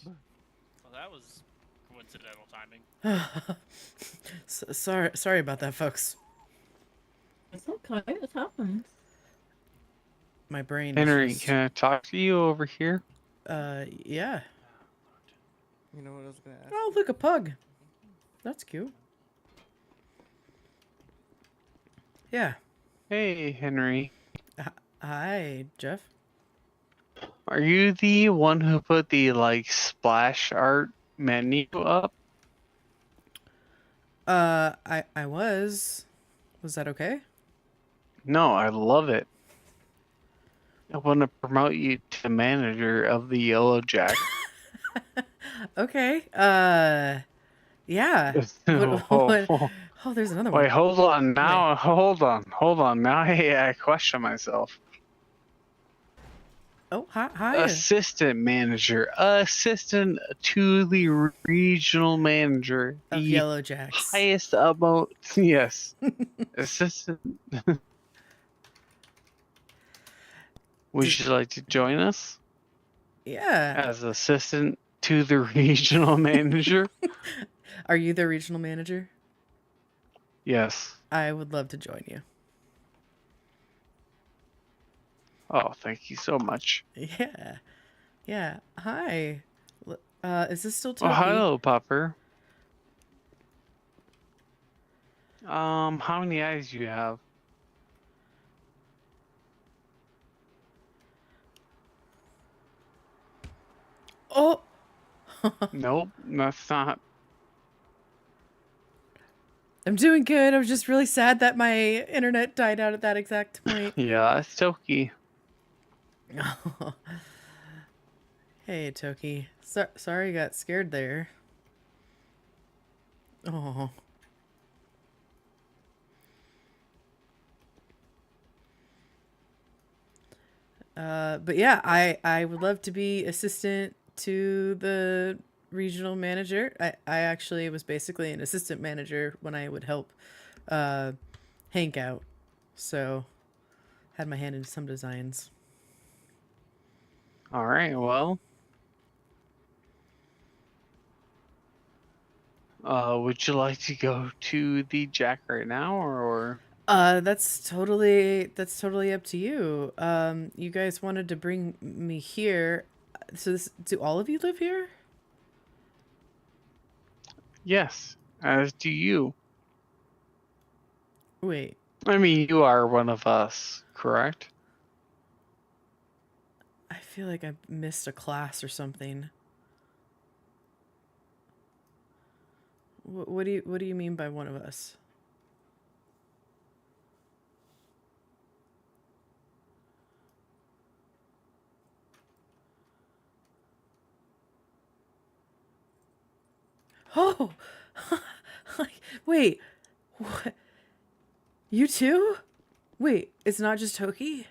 Well, that was coincidental timing. Sorry about that, folks. It's okay. It happens. My brain is Henry, just... can I talk to you over here? Yeah. You know what I was gonna ask? Oh, look, a pug. That's cute. Yeah. Hey, Henry. Hi, Jeff. Are you the one who put the, like, splash art menu up? I was. Was that okay? No, I love it. I want to promote you to manager of the Yellow Jack. Okay. Yeah. Oh, there's another one. Wait, hold on. Now, Wait. hold on. Now I question myself. Oh, hi. Assistant manager. Assistant to the regional manager. Of The Yellow Jacks. highest amount. Yes. Assistant. Would you like to join us? Yeah. As assistant to the regional manager? Are you the regional manager? Yes. I would love to join you. Oh, thank you so much. Yeah. Yeah. Hi. Is this still Oh, Toby? hello, Pupper. How many eyes do you have? Oh! Nope, that's not. I'm doing good. I was just really sad that my internet died out at that exact point. Yeah, that's Toki. Hey, Toki. Sorry you got scared there. Oh. But yeah, I would love to be assistant to the regional manager. I actually was basically an assistant manager when I would help Hank out. So had my hand in some designs. All right, well. Would you like to go to the Jack right now, or? That's totally up to you. You guys wanted to bring me here. So do all of you live here? Yes, as do you. Wait. I mean, you are one of us, correct? I feel like I missed a class or something. What do you mean by one of us? Oh, wait, what? You too? Wait, it's not just Toki?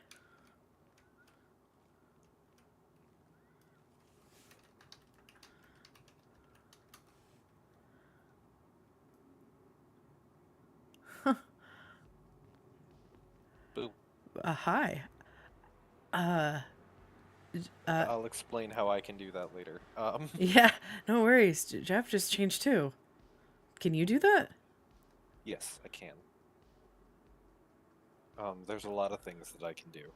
Huh. Boom. Hi. I'll explain how I can do that later. Yeah, no worries. Jeff just changed too. Can you do that? Yes, I can. There's a lot of things that I can do.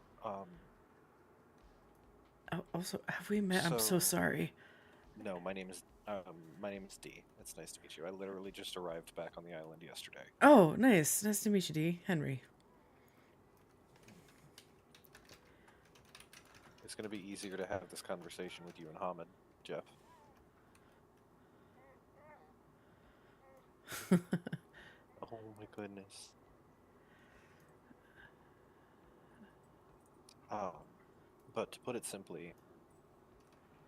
Also, have we met? I'm so sorry. No, my name is D. It's nice to meet you. I literally just arrived back on the island yesterday. Oh, nice. Nice to meet you, D. Henry. It's going to be easier to have this conversation with you and Hamid, Jeff. Oh my goodness. But to put it simply,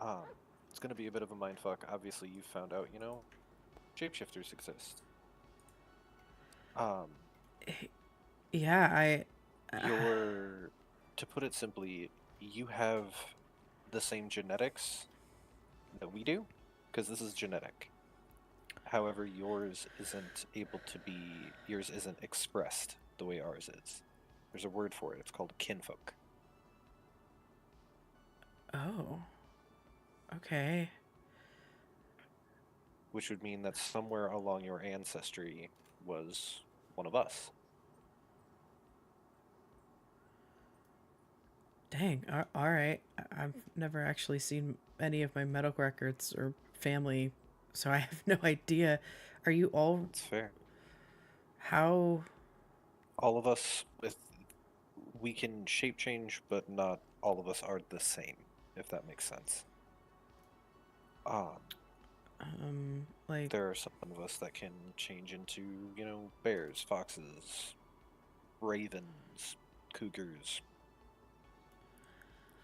it's going to be a bit of a mindfuck. Obviously, you've found out, shapeshifters exist. Yeah, To put it simply, you have the same genetics that we do, because this is genetic. However, yours isn't expressed the way ours is. There's a word for it. It's called kinfolk. Oh. Okay. which would mean that somewhere along your ancestry was one of us. Dang. All right. I've never actually seen any of my medical records or family, so I have no idea. Are you all That's fair. how? All of us we can shape change, but not all of us are the same, if that makes sense. Like, There are some of us that can change into, bears, foxes, ravens, cougars,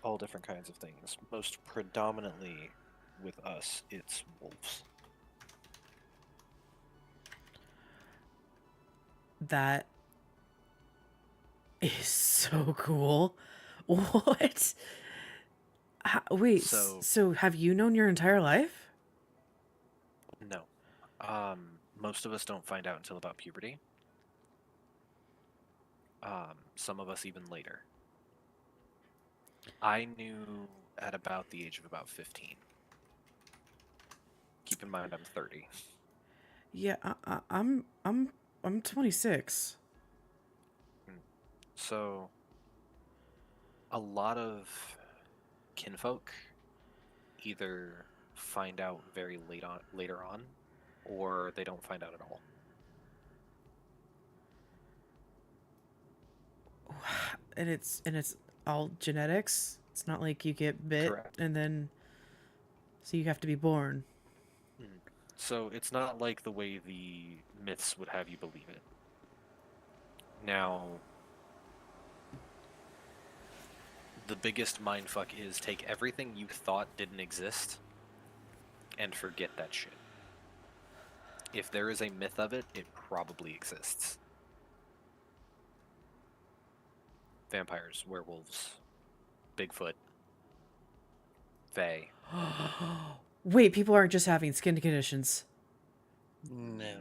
all different kinds of things. Most predominantly with us, it's wolves. that is so cool. What? Wait, So, so have you known your entire life? no. Most of us don't find out until about puberty. Some of us even later. I knew at about the age of about 15. Keep in mind, I'm 30. Yeah, I'm 26. So, a lot of kinfolk either find out very later on, or they don't find out at all. And it's all genetics. It's not like you get bit Correct. and then so you have to be born. So it's not like the way the myths would have you believe it. Now, the biggest mindfuck is take everything you thought didn't exist and forget that shit. If there is a myth of it, it probably exists. Vampires, werewolves, Bigfoot, Fae. Wait, people aren't just having skin conditions. No.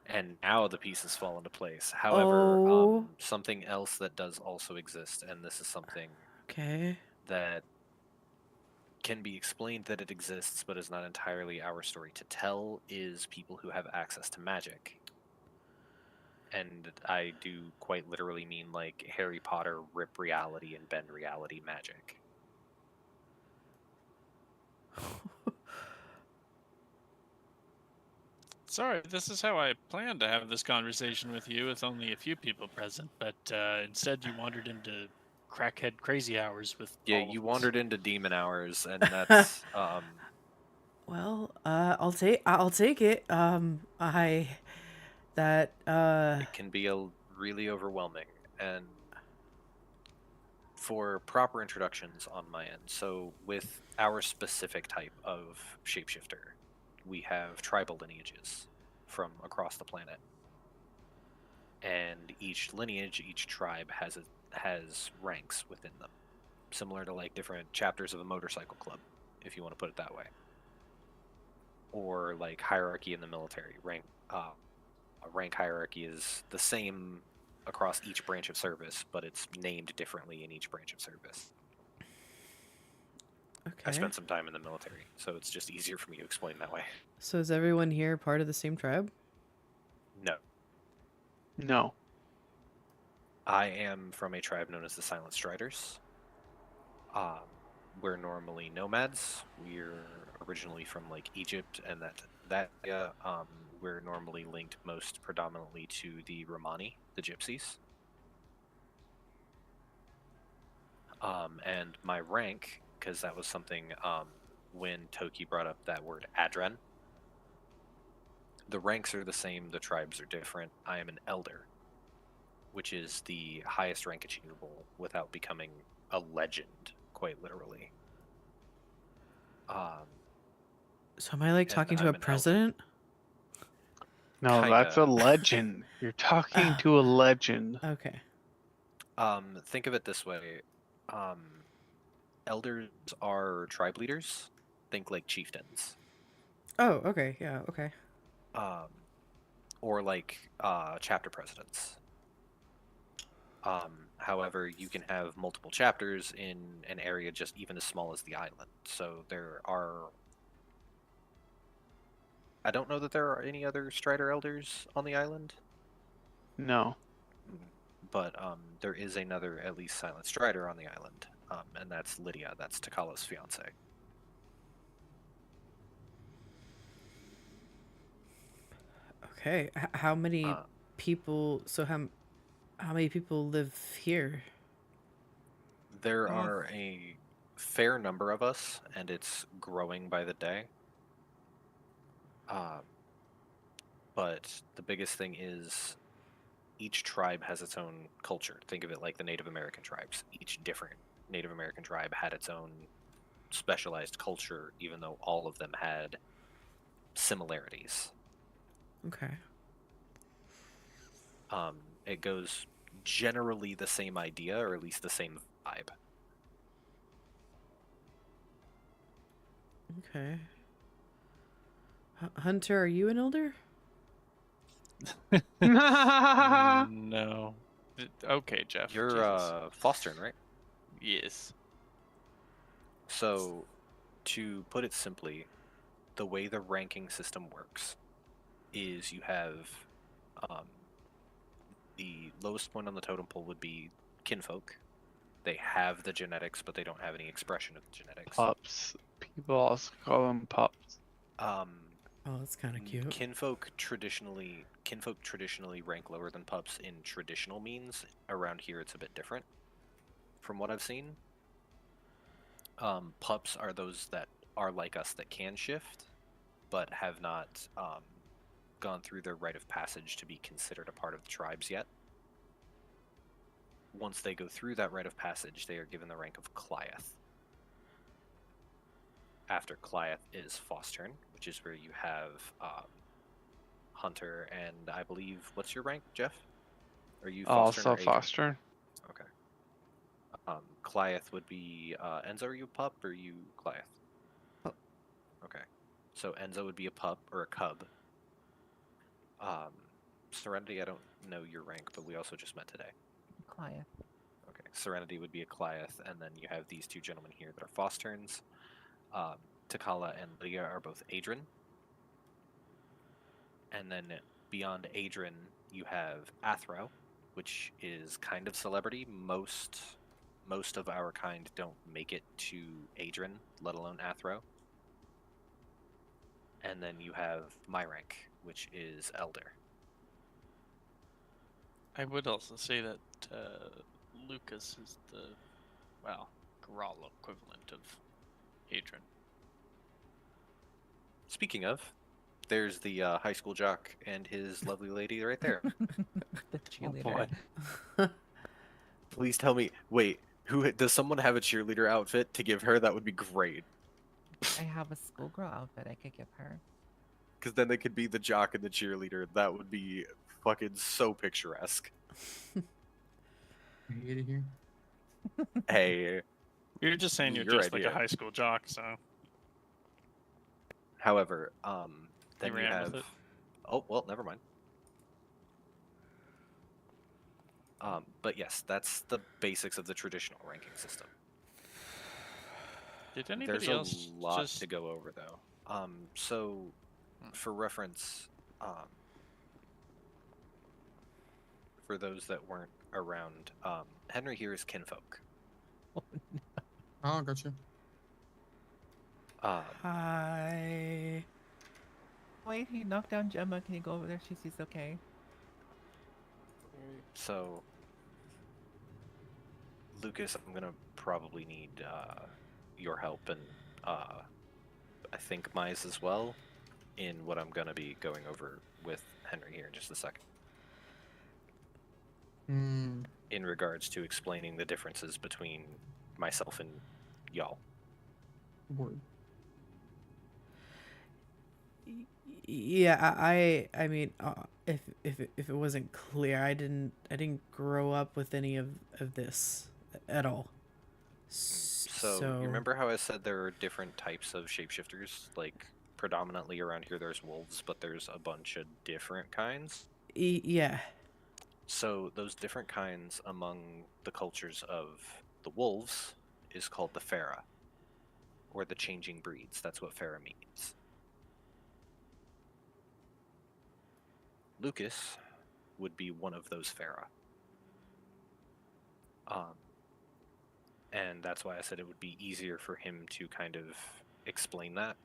And now the pieces fall into place. However, Oh. something else that does also exist, and this is something Okay. that can be explained that it exists, but is not entirely our story to tell, is people who have access to magic. And I do quite literally mean like Harry Potter rip reality and bend reality magic. Sorry, this is how I planned to have this conversation with you with only a few people present, but instead you wandered into crackhead crazy hours with Yeah, all of you us. wandered into demon hours, and that's Well, I'll take it. it can be really overwhelming. And for proper introductions on my end, so with our specific type of shapeshifter, we have tribal lineages from across the planet, and each lineage, each tribe has ranks within them, similar to like different chapters of a motorcycle club, if you want to put it that way, or like hierarchy in the military. Rank hierarchy is the same across each branch of service, but it's named differently in each branch of service. Okay. I spent some time in the military, so it's just easier for me to explain that way. So is everyone here part of the same tribe? No. No. I am from a tribe known as the Silent Striders. We're normally nomads. We're originally from like Egypt and that area. We're normally linked most predominantly to the Romani, the Gypsies. And my rank, because that was something when Toki brought up that word Adren. The ranks are the same, the tribes are different. I am an elder, which is the highest rank achievable without becoming a legend, quite literally. So am I like talking to I'm a an elder. president? No, that's a Kinda. legend. You're talking to a legend. Okay. Think of it this way. Elders are tribe leaders. Think like chieftains. Oh, okay. Yeah, okay. Or like chapter presidents. However, you can have multiple chapters in an area just even as small as the island. So there are. I don't know that there are any other Strider Elders on the island, No. but there is another, at least, Silent Strider on the island, and that's Lydia. That's Takala's fiance. Okay. How many Uh, people? So how many people live here? There are a fair number of us, and it's growing by the day. But the biggest thing is each tribe has its own culture. Think of it like the Native American tribes. Each different Native American tribe had its own specialized culture, even though all of them had similarities. Okay. It goes generally the same idea, or at least the same vibe. Okay. Hunter, are you an elder? No. Okay, Jeff. You're Jesus. Fostern, right? Yes. So, to put it simply, the way the ranking system works is you have the lowest point on the totem pole would be kinfolk. They have the genetics, but they don't have any expression of the genetics. Pups. People also call them pups. Um, Oh, that's kind of cute. kinfolk traditionally rank lower than pups in traditional means. Around here, it's a bit different, from what I've seen. Pups are those that are like us that can shift, but have not gone through their rite of passage to be considered a part of the tribes yet. Once they go through that rite of passage, they are given the rank of Cliath. After Cliath is Fostern, which is where you have Hunter, and I believe, what's your rank, Jeff? Are you Fostern Also or Adrian? Foster. Okay. Cliath would be Enzo. Are you a pup or are you Cliath? Pup. Okay. So Enzo would be a pup or a cub. Serenity, I don't know your rank, but we also just met today. Client. Okay. Serenity would be a Cliath, and then you have these two gentlemen here that are Fosterns. Takala and Lydia are both Adrian. And then beyond Adrian, you have Athro, which is kind of celebrity. Most of our kind don't make it to Adrian, let alone Athro. And then you have my rank, which is Elder. I would also say that Lucas is the, well, Grawl equivalent of Adrian. Speaking of, there's the high school jock and his lovely lady right there. The cheerleader. boy. Please tell me, wait, does someone have a cheerleader outfit to give her? That would be great. I have a schoolgirl outfit I could give her. Because then they could be the jock and the cheerleader. That would be fucking so picturesque. You get it here? Hey, You're just saying you're Your just like idea. a high school jock, so however, then you ran have. with it. Oh well, never mind. But yes, that's the basics of the traditional ranking system. Did anybody There's a else lot just to go over though. So for reference, for those that weren't around, Henry here is kinfolk. Oh, gotcha. Hi. Wait, he knocked down Gemma. Can you go over there? She's okay. So, Lucas, I'm gonna probably need your help, and I think Mize as well, in what I'm gonna be going over with Henry here in just a second. Hmm. In regards to explaining the differences between myself and y'all. Word. Yeah, I mean, if it wasn't clear, I didn't grow up with any of this at all. So, you remember how I said there are different types of shapeshifters? Like, predominantly around here there's wolves, but there's a bunch of different kinds? Yeah. So those different kinds among the cultures of the wolves is called the Fera, or the changing breeds. That's what Fera means. Lucas would be one of those Fera. And that's why I said it would be easier for him to kind of explain that,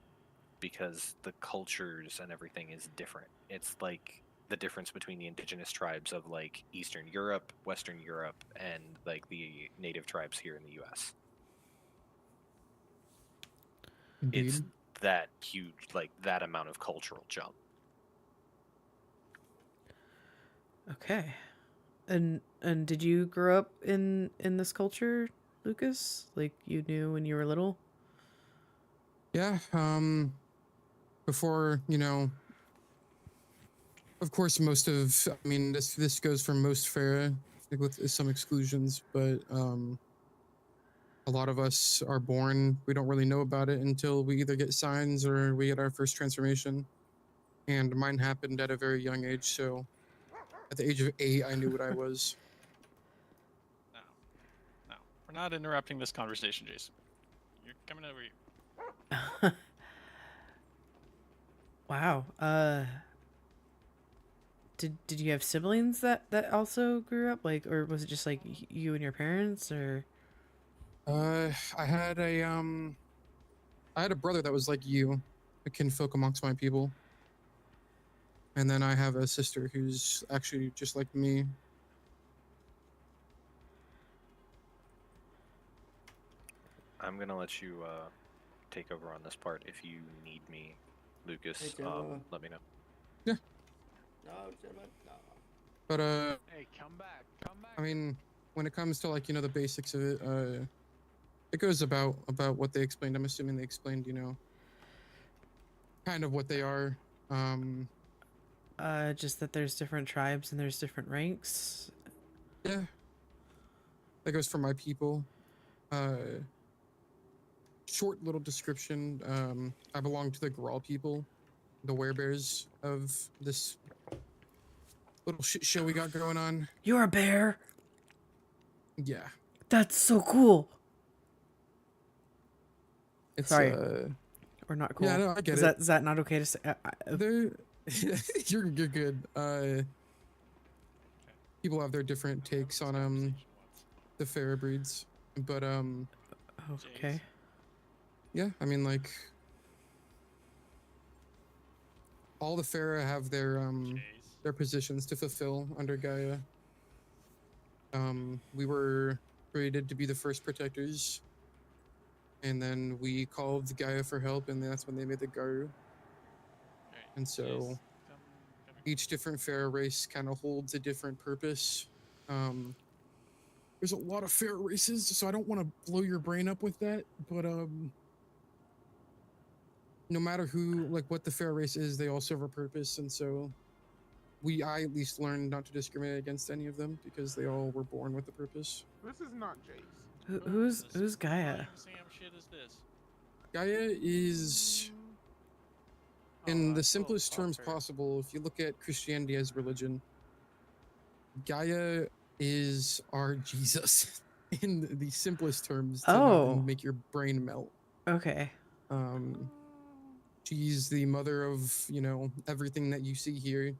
because the cultures and everything is different. It's like the difference between the indigenous tribes of like Eastern Europe, Western Europe, and like the native tribes here in the US. Indeed. It's that huge, like that amount of cultural jump. Okay. And did you grow up in this culture, Lucas? Like you knew when you were little? Yeah. Before, of course, most of, I mean, this goes for most Farah, with some exclusions, but a lot of us are born, we don't really know about it until we either get signs or we get our first transformation. And mine happened at a very young age, so at the age of 8, I knew what I was. No, we're not interrupting this conversation, Jason. You're coming over here. Wow. Did you have siblings that also grew up, like, or was it just like you and your parents, or? I had a brother that was like you, a kinfolk amongst my people. And then I have a sister who's actually just like me. I'm gonna let you take over on this part. If you need me, Lucas, Hey, Gemma. let me know. Yeah. No, Gemma, no. But Hey, come back. Come back. I mean, when it comes to like, the basics of it, it goes about what they explained. I'm assuming they explained, kind of what they are. Just that there's different tribes and there's different ranks. Yeah. That goes for my people. Short little description. I belong to the Grawl people, the werebears of this little shit show we got going on. You're a bear. Yeah. That's so cool. It's Sorry. Or not cool. Yeah, no, I get is it. Is that not okay to say? They're you're good. People have their different takes on the Farah breeds, but Okay. yeah, I mean, like, all the Farah have their positions to fulfill under Gaia. We were created to be the first protectors, and then we called Gaia for help, and that's when they made the Garu. And so each different Farah race kind of holds a different purpose. There's a lot of Farah races, so I don't want to blow your brain up with that, but no matter who, like, what the Farah race is, they all serve a purpose, and so I at least learned not to discriminate against any of them because they all were born with a purpose. This is not Jace. Who's Gaia? Sam shit is this? Gaia is, in the simplest terms possible, if you look at Christianity as religion, Gaia is our Jesus in the simplest terms to not make your brain melt. Okay. She's the mother of, everything that you see here.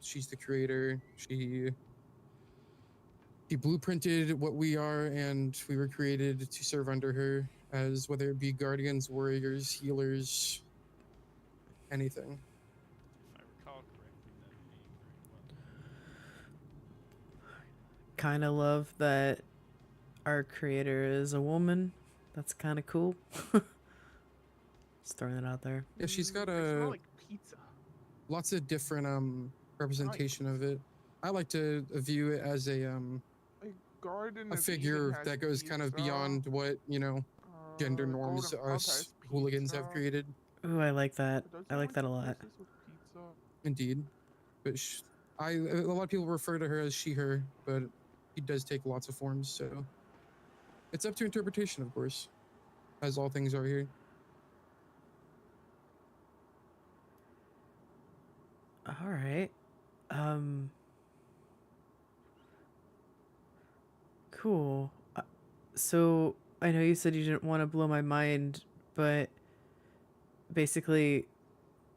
She's the creator. She blueprinted what we are, and we were created to serve under her, as whether it be guardians, warriors, healers, anything. If I recall correctly, that Kind of love that our creator is a woman. That's kind of cool. Just throwing it out there. Yeah, she's got It's not like pizza. lots of different representation of it. I like to view it as a Garden a of figure Eden has that goes kind of pizza. beyond what gender norms Golden Pump us has hooligans have pizza. created. Ooh, I like that. But those I are like that a lot. places with pizza. Indeed, but a lot of people refer to her as she/her, but she does take lots of forms. So it's up to interpretation, of course, as all things are here. All right. Cool. So I know you said you didn't want to blow my mind, but basically,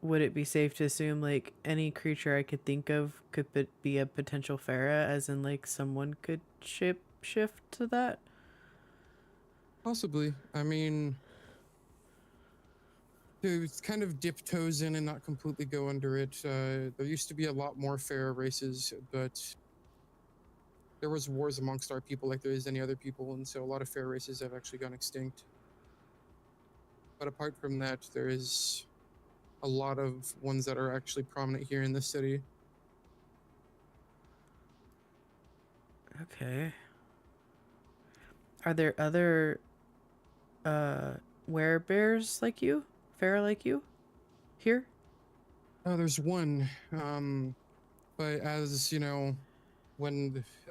would it be safe to assume like any creature I could think of could be a potential Farah, as in like someone could shift to that? Possibly. I mean, to kind of dip toes in and not completely go under it. There used to be a lot more Farah races, but there was wars amongst our people like there is any other people, and so a lot of Farah races have actually gone extinct. But apart from that, there is a lot of ones that are actually prominent here in the city. Okay. Are there other werebears like you? Farah like you? Here? There's one, but as you know,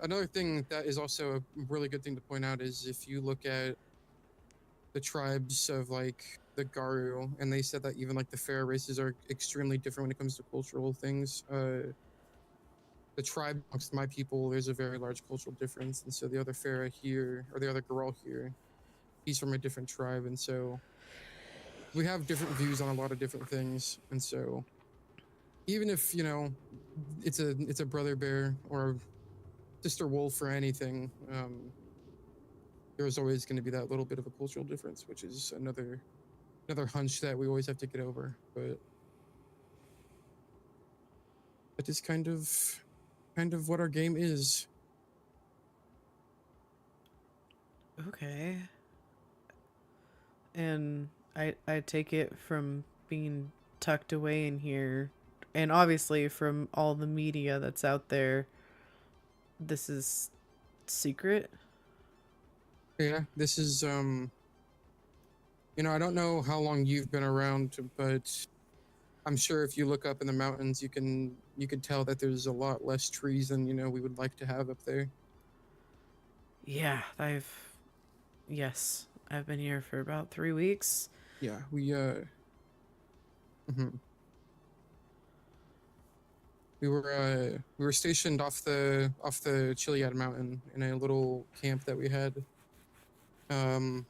another thing that is also a really good thing to point out is if you look at the tribes of like the Garu, and they said that even like the Farah races are extremely different when it comes to cultural things. The tribe amongst my people, there's a very large cultural difference, and so the other Farah here, or the other Garal here, he's from a different tribe, and so we have different views on a lot of different things, and so even if it's a brother bear or sister wolf or anything, there's always going to be that little bit of a cultural difference, which is another hunch that we always have to get over. But that is kind of what our game is. Okay. And I take it from being tucked away in here, and obviously from all the media that's out there, this is secret. Yeah, this is I don't know how long you've been around, but I'm sure if you look up in the mountains, you can tell that there's a lot less trees than we would like to have up there. Yeah, yes, I've been here for about 3 weeks. Yeah, we were stationed off the Chiliad mountain in a little camp that we had, and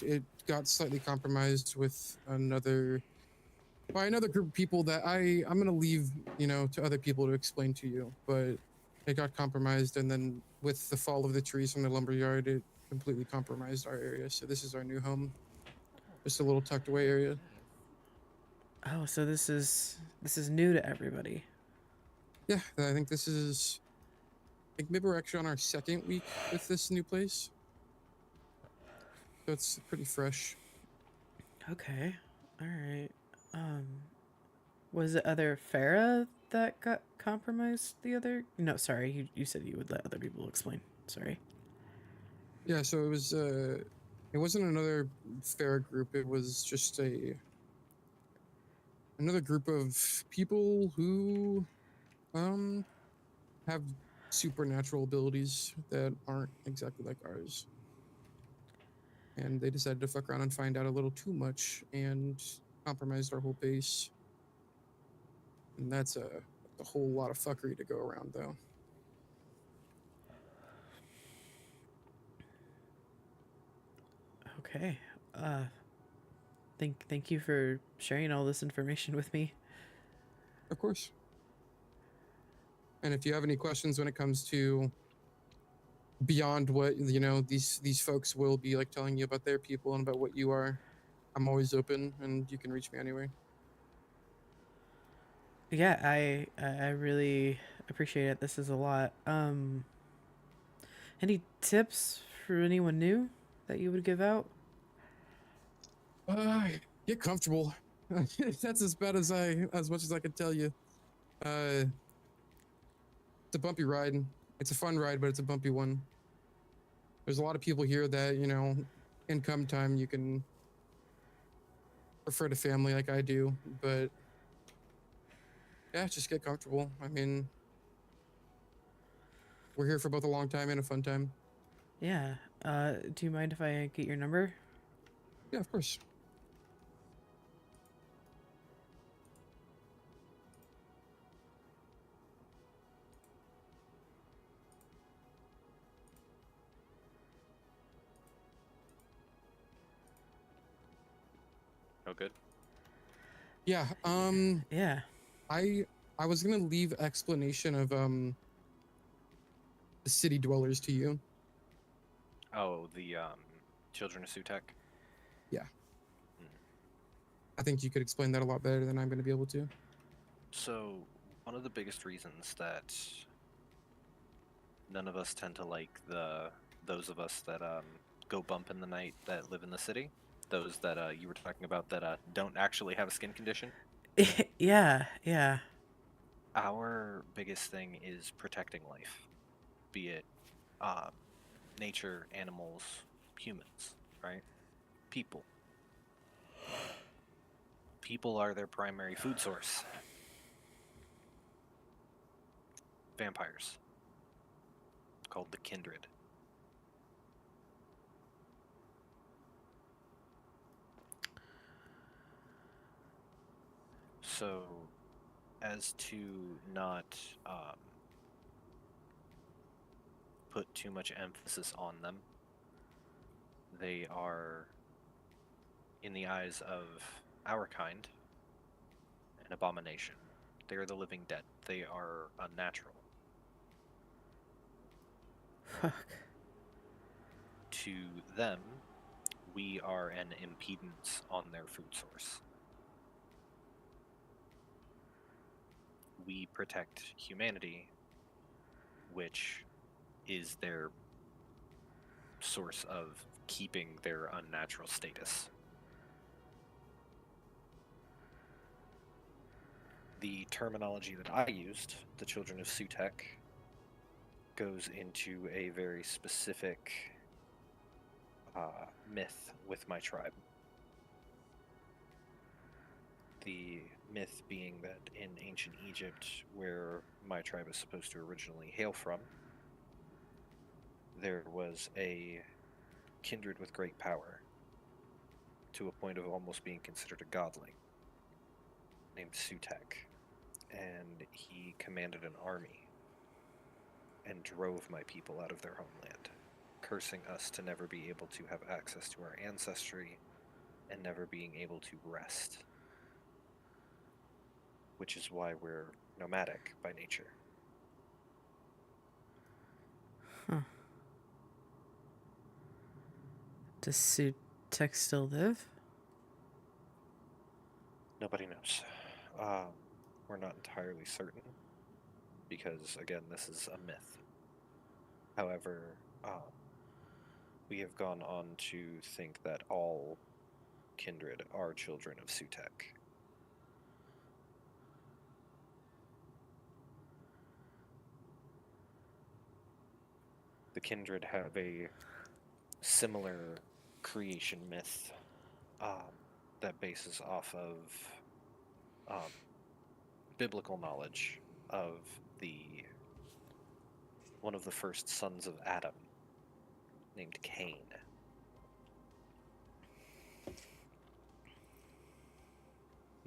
it got slightly compromised with another group of people that I'm gonna leave to other people to explain to you, but it got compromised, and then with the fall of the trees from the lumberyard, it completely compromised our area. So this is our new home, just a little tucked away area. Oh, so this is new to everybody. Yeah, I think maybe we're actually on our second week with this new place, so it's pretty fresh. Okay, all right. Was it other Farah that got compromised the other? No, sorry. You said you would let other people explain. Sorry. Yeah, so it wasn't another fair group. It was just another group of people who have supernatural abilities that aren't exactly like ours. And they decided to fuck around and find out a little too much and compromised our whole base. And that's a whole lot of fuckery to go around, though. Okay. Thank you for sharing all this information with me. Of course. And if you have any questions when it comes to beyond what these folks will be like telling you about their people and about what you are, I'm always open, and you can reach me anywhere. Yeah, I really appreciate it. This is a lot. Any tips for anyone new that you would give out? Get comfortable. That's as much as I can tell you. It's a bumpy ride. It's a fun ride, but it's a bumpy one. There's a lot of people here that, in come time, you can refer to family like I do, but yeah, just get comfortable. I mean, we're here for both a long time and a fun time. Yeah. Do you mind if I get your number? Yeah, of course. Oh, good. Yeah. Yeah. I was gonna leave explanation of the city dwellers to you. Oh, the children of Sutek. I think you could explain that a lot better than I'm gonna be able to. So, one of the biggest reasons that none of us tend to like those of us that go bump in the night that live in the city, those that you were talking about that don't actually have a skin condition. Yeah. Yeah. Our biggest thing is protecting life, be it nature, animals, humans, right? People. People are their primary food source. Vampires. Called the kindred. So, as to not put too much emphasis on them, they are, in the eyes of our kind, an abomination. They are the living dead. They are unnatural. Fuck. To them, we are an impedance on their food source. We protect humanity, which is their source of keeping their unnatural status. The terminology that I used, the children of Sutek, goes into a very specific myth with my tribe. The myth being that in ancient Egypt, where my tribe is supposed to originally hail from, there was a kindred with great power, to a point of almost being considered a godling, named Sutek. And he commanded an army and drove my people out of their homeland, cursing us to never be able to have access to our ancestry and never being able to rest. Which is why we're nomadic by nature. Huh. Does Sutek still live? Nobody knows. We're not entirely certain, because again, this is a myth. However, we have gone on to think that all kindred are children of Sutek. The kindred have a similar creation myth that bases off of biblical knowledge of one of the first sons of Adam, named Cain.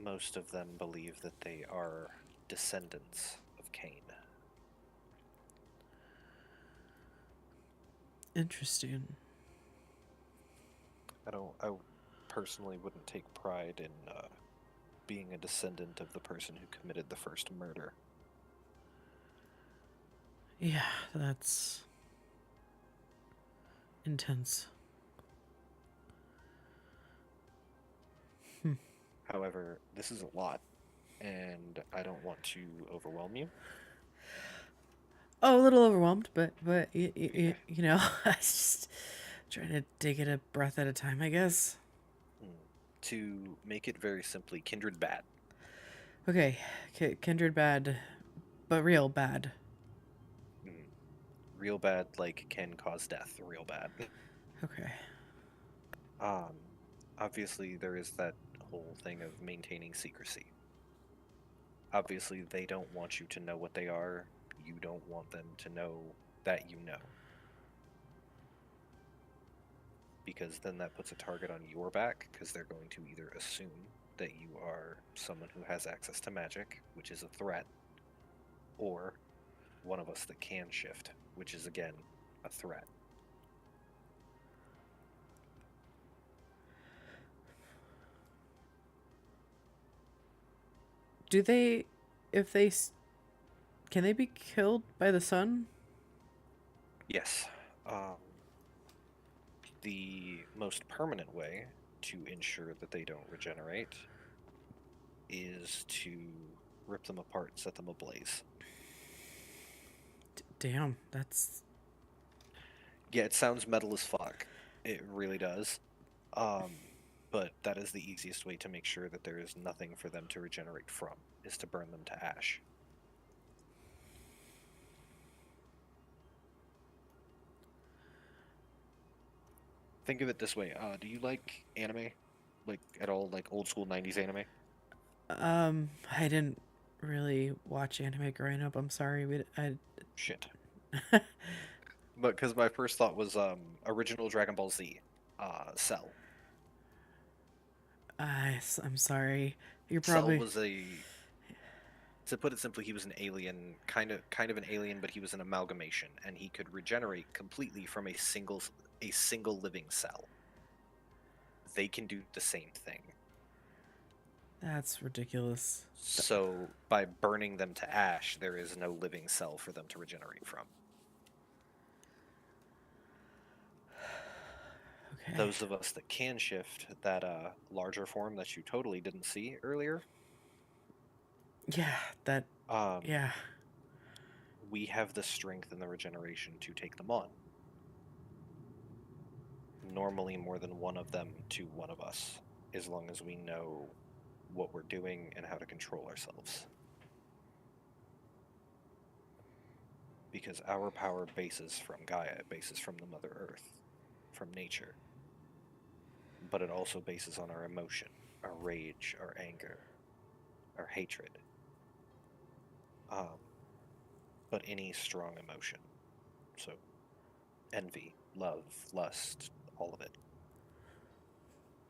Most of them believe that they are descendants of Cain. Interesting. I personally wouldn't take pride in being a descendant of the person who committed the first murder. Yeah, that's intense. However, this is a lot, and I don't want to overwhelm you. Oh, a little overwhelmed, but you know, I was just trying to take it a breath at a time, I guess. To make it very simply, kindred bad. Okay, kindred bad, but real bad. Real bad, like can cause death. Real bad. Okay. Obviously there is that whole thing of maintaining secrecy. Obviously they don't want you to know what they are. You don't want them to know that you know. Because then that puts a target on your back, because they're going to either assume that you are someone who has access to magic, which is a threat, or one of us that can shift, which is again a threat. Do they, if they, can they be killed by the sun? Yes. The most permanent way to ensure that they don't regenerate is to rip them apart, set them ablaze. Damn, that's... Yeah, it sounds metal as fuck. It really does. But that is the easiest way to make sure that there is nothing for them to regenerate from, is to burn them to ash. Think of it this way. Do you like anime? Like, at all, like old school 90s anime? I didn't really watch anime growing up. I'm sorry. Shit. But because my first thought was original Dragon Ball Z, Cell. I'm sorry. You're Cell probably... was a, to put it simply, he was an alien, kind of an alien, but he was an amalgamation, and he could regenerate completely from a single living cell. They can do the same thing. That's ridiculous. So by burning them to ash, there is no living cell for them to regenerate from. Okay. Those of us that can shift, that larger form that you totally didn't see earlier, Yeah, that... yeah. we have the strength and the regeneration to take them on. Normally more than one of them to one of us, as long as we know what we're doing and how to control ourselves. Because our power bases from Gaia, it bases from the Mother Earth, from nature. But it also bases on our emotion, our rage, our anger, our hatred. But any strong emotion. So, envy, love, lust, all of it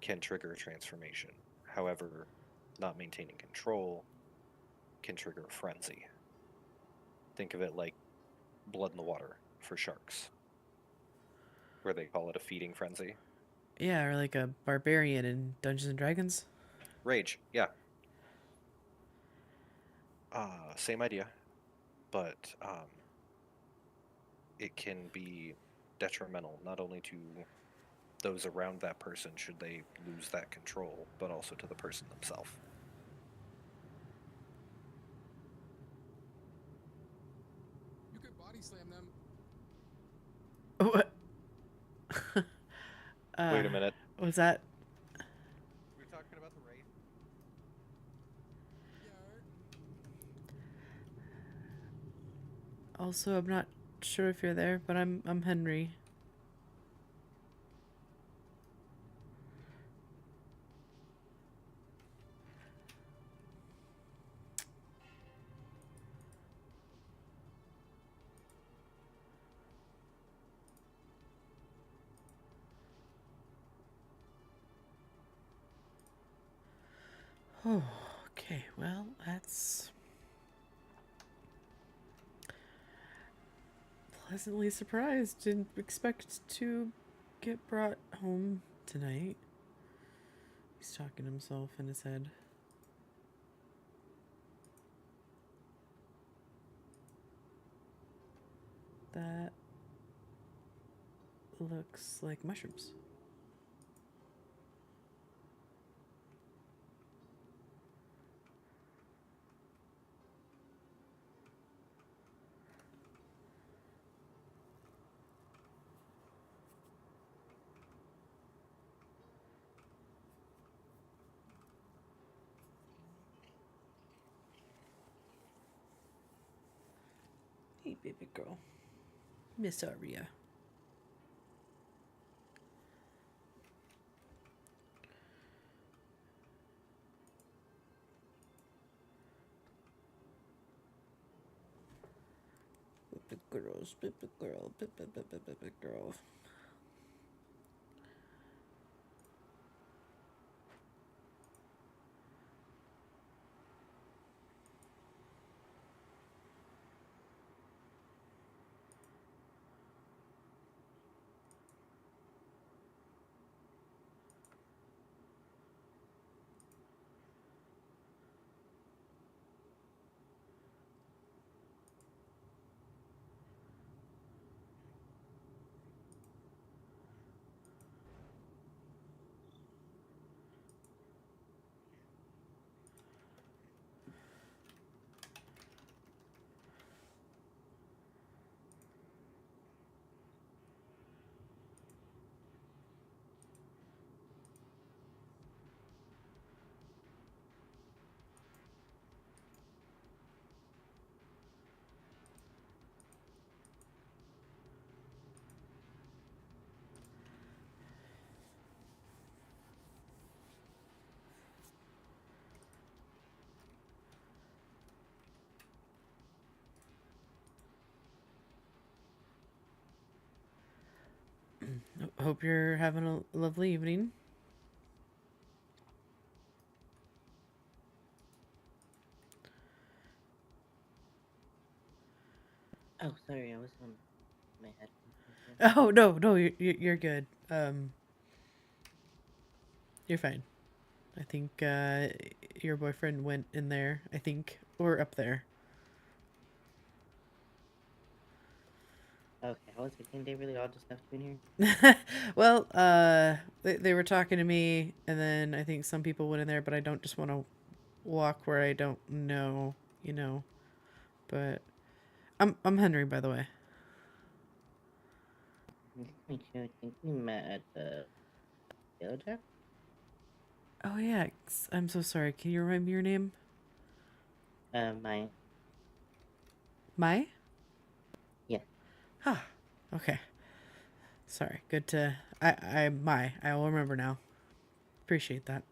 can trigger a transformation. However, not maintaining control can trigger a frenzy. Think of it like blood in the water for sharks, where they call it a feeding frenzy. Yeah, or like a barbarian in Dungeons and Dragons. Rage, yeah. Same idea, but it can be detrimental not only to those around that person should they lose that control, but also to the person themselves. You could body slam them. What? Wait a minute. Was that... We're talking about the raid? Yeah. Also, I'm not sure if you're there, but I'm Henry. Oh, okay. Well, that's pleasantly surprised. Didn't expect to get brought home tonight. He's talking to himself in his head. That looks like mushrooms. Hey, baby girl. Miss Aria. Baby girls, baby girl, baby girl. Hope you're having a lovely evening. Oh, sorry, I was on my head. Oh no, you're good. You're fine. I think your boyfriend went in there. I think, or up there. Okay, I was thinking they really all just left me in here. Well, they were talking to me, and then I think some people went in there, but I don't just want to walk where I don't know, you know. But I'm Henry, by the way. Nice to meet you. I think we met at the Yellow Jack. Oh yeah, I'm so sorry. Can you remind me your name? My Mai? Yeah. Ah, okay. Sorry. Good to Mai. I will remember now. Appreciate that.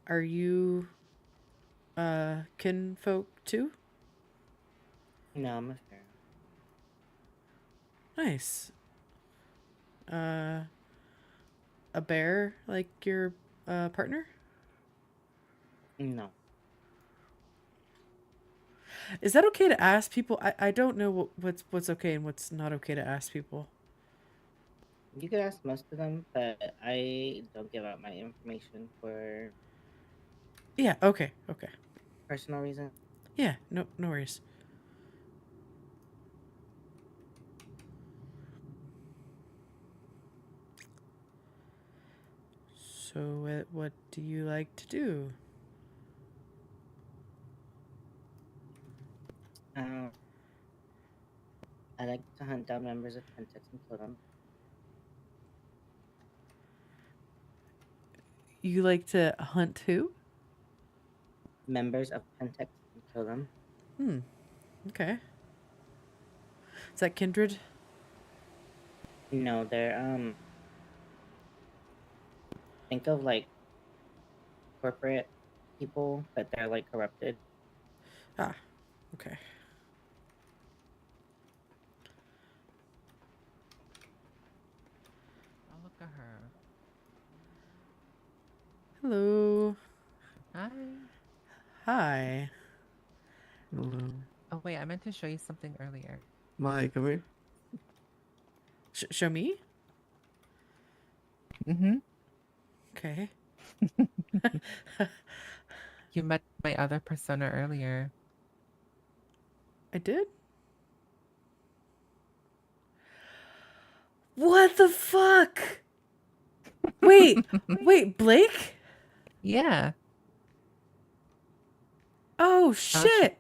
Are you kinfolk too? No, I'm a pharaoh. Nice. A bear like your partner? No. Is that okay to ask people? I don't know what's okay and what's not okay to ask people. You could ask most of them, but I don't give out my information for Yeah, okay. personal reasons. Yeah, no worries. So what do you like to do? I like to hunt down members of Pentex and kill them. You like to hunt who? Members of Pentex and kill them. Okay. Is that kindred? No, they're think of like corporate people, but they're like corrupted. Ah, okay. Oh, look at her. Hello. Hi. Hi. Hello. Oh, wait, I meant to show you something earlier. Mai, come here. Show me? Mm-hmm. Okay. You met my other persona earlier. I did? What the fuck? Wait, Blake? Yeah. Oh shit.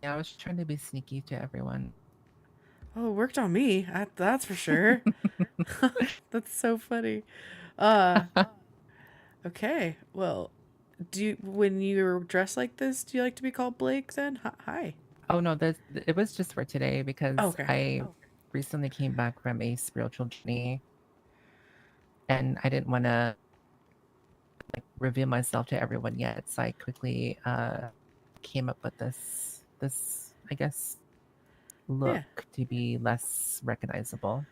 Yeah, I was trying to be sneaky to everyone. Oh, it worked on me. That's for sure. That's so funny. Okay. Well, when you're dressed like this, do you like to be called Blake then? Hi. Oh no, it was just for today because Okay. I recently came back from a spiritual journey, and I didn't want to reveal myself to everyone yet, so I quickly came up with this I guess look Yeah. to be less recognizable.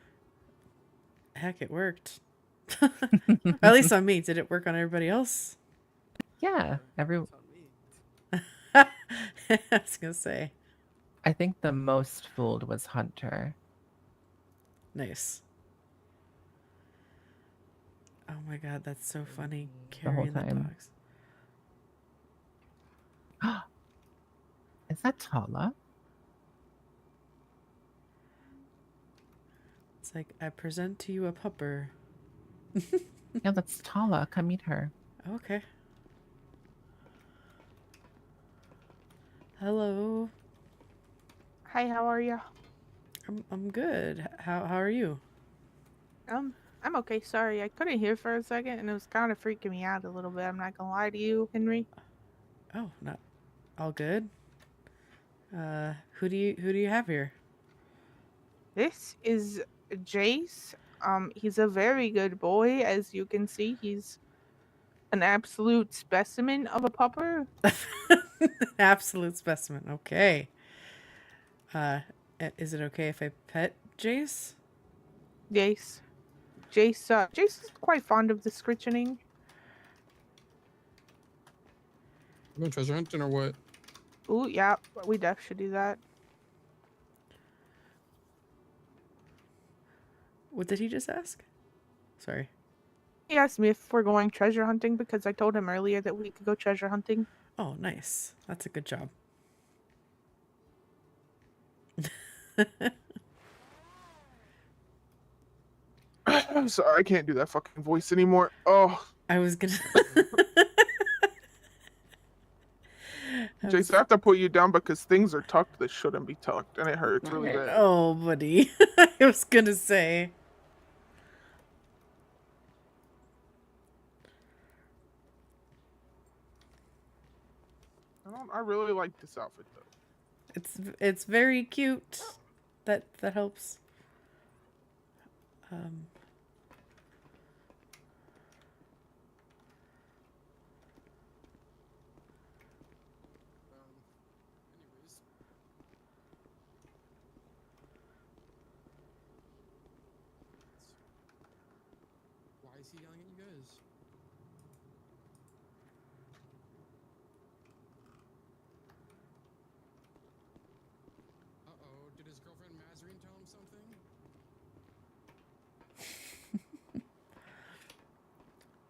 Heck, it worked. At least on me. Did it work on everybody else? Yeah, It's on me. I was gonna say. I think the most fooled was Hunter. Nice. Oh my god, that's so funny. The whole Carrying the time. dogs. Is that Tala? It's like, I present to you a pupper. Yeah, that's Tala. Come meet her. Okay. Hello. Hi, how are you? I'm good. How are you? I'm okay. Sorry, I couldn't hear for a second, and it was kind of freaking me out a little bit. I'm not gonna lie to you, Henry. Oh, not all good. Who do you have here? This is Jace. He's a very good boy, as you can see. He's an absolute specimen of a pupper. Absolute specimen. Okay. Is it okay if I pet Jace? Jace. Jace is quite fond of the scritchening. You going treasure hunting or what? Ooh, yeah, we def should do that. What did he just ask? Sorry. He asked me if we're going treasure hunting because I told him earlier that we could go treasure hunting. Oh, nice. That's a good job. I'm sorry, I can't do that fucking voice anymore. Oh, I was gonna. Jason, I have to put you down because things are tucked that shouldn't be tucked, and it hurts really bad. Oh, buddy. I was gonna say. I really like this outfit though. It's very cute. That helps. Anyways. Why is he yelling at you guys? Uh-oh, did his girlfriend Mazarine tell him something?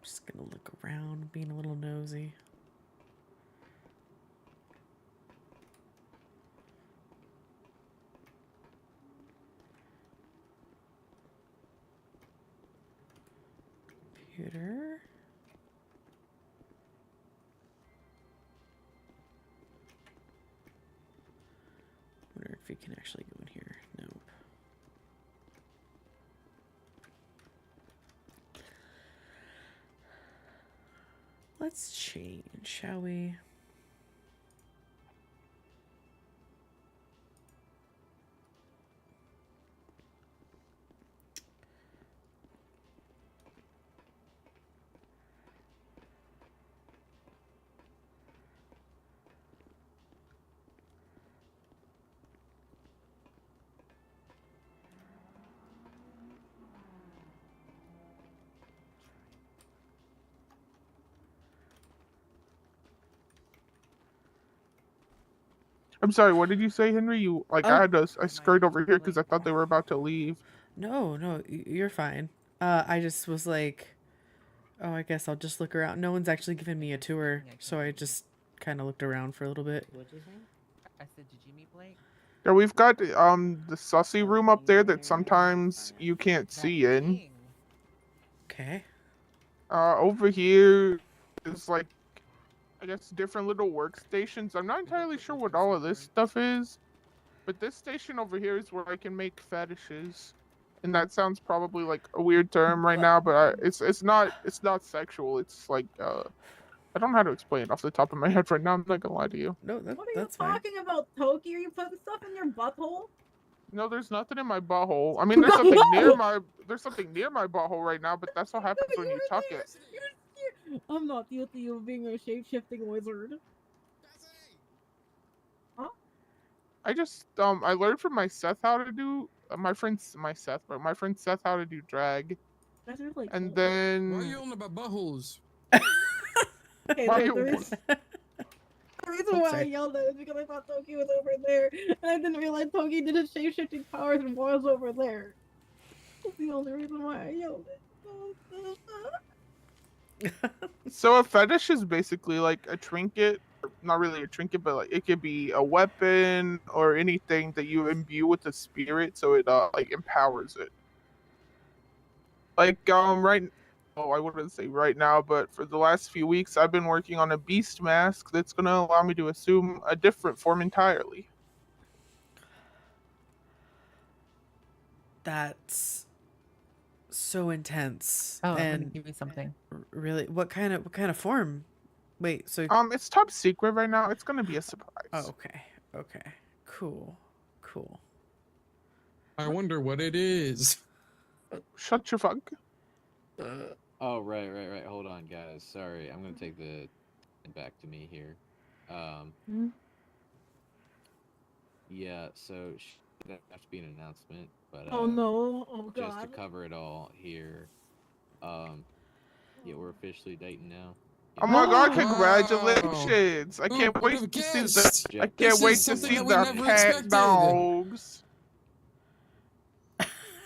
Just gonna look around, being a little nosy. Computer. Wonder if you can actually go in here. Nope. Let's change, shall we? I'm sorry, what did you say, Henry? You like Oh. I scurried over here because I thought they were about to leave. No, you're fine. I just was like, oh, I guess I'll just look around. No one's actually given me a tour, so I just kind of looked around for a little bit. What'd you say? I said, did you meet Blake? Yeah, we've got the sussy room up there that sometimes you can't see in. Okay. Over here is like, I guess, different little workstations. I'm not entirely sure what all of this stuff is, but this station over here is where I can make fetishes, and that sounds probably like a weird term right now, but it's not sexual. It's like I don't know how to explain it off the top of my head right now. I'm not gonna lie to you. No, What are you that's fine. talking about, Toki? Are you putting stuff in your butthole? No, there's nothing in my butthole. I mean, there's something near my butthole right now, but that's what happens when you tuck it. I'm not guilty of being a shape-shifting wizard. I just I learned from my Seth how to do my friend Seth how to do drag, That's really and cool. Why are you then yelling about buttholes? Okay, why the you- reason why I sorry. yelled at it is because I thought Toki was over there, and I didn't realize Toki did his shape-shifting powers and was over there. That's the only reason why I yelled it. so a fetish is basically like a trinket, not really a trinket, but like it could be a weapon or anything that you imbue with the spirit, so it like empowers it. Like I wouldn't say right now, but for the last few weeks I've been working on a beast mask that's gonna allow me to assume a different form entirely. That's so intense. Oh, I'm gonna and give you something. really, what kind of form? Wait, so It's top secret right now. It's gonna be a surprise. oh, okay, cool. I wonder what it is. Shut your fuck. Oh, right. Hold on, guys. Sorry, I'm gonna take it back to me here. Yeah, so That have to be an announcement, but Oh no! Oh just to god! cover it all here, yeah, we're officially dating now. Oh my god, Wow. congratulations! I Who can't would wait have to see the guessed? I Jack, can't This wait is to something see that we the never cat expected. dogs.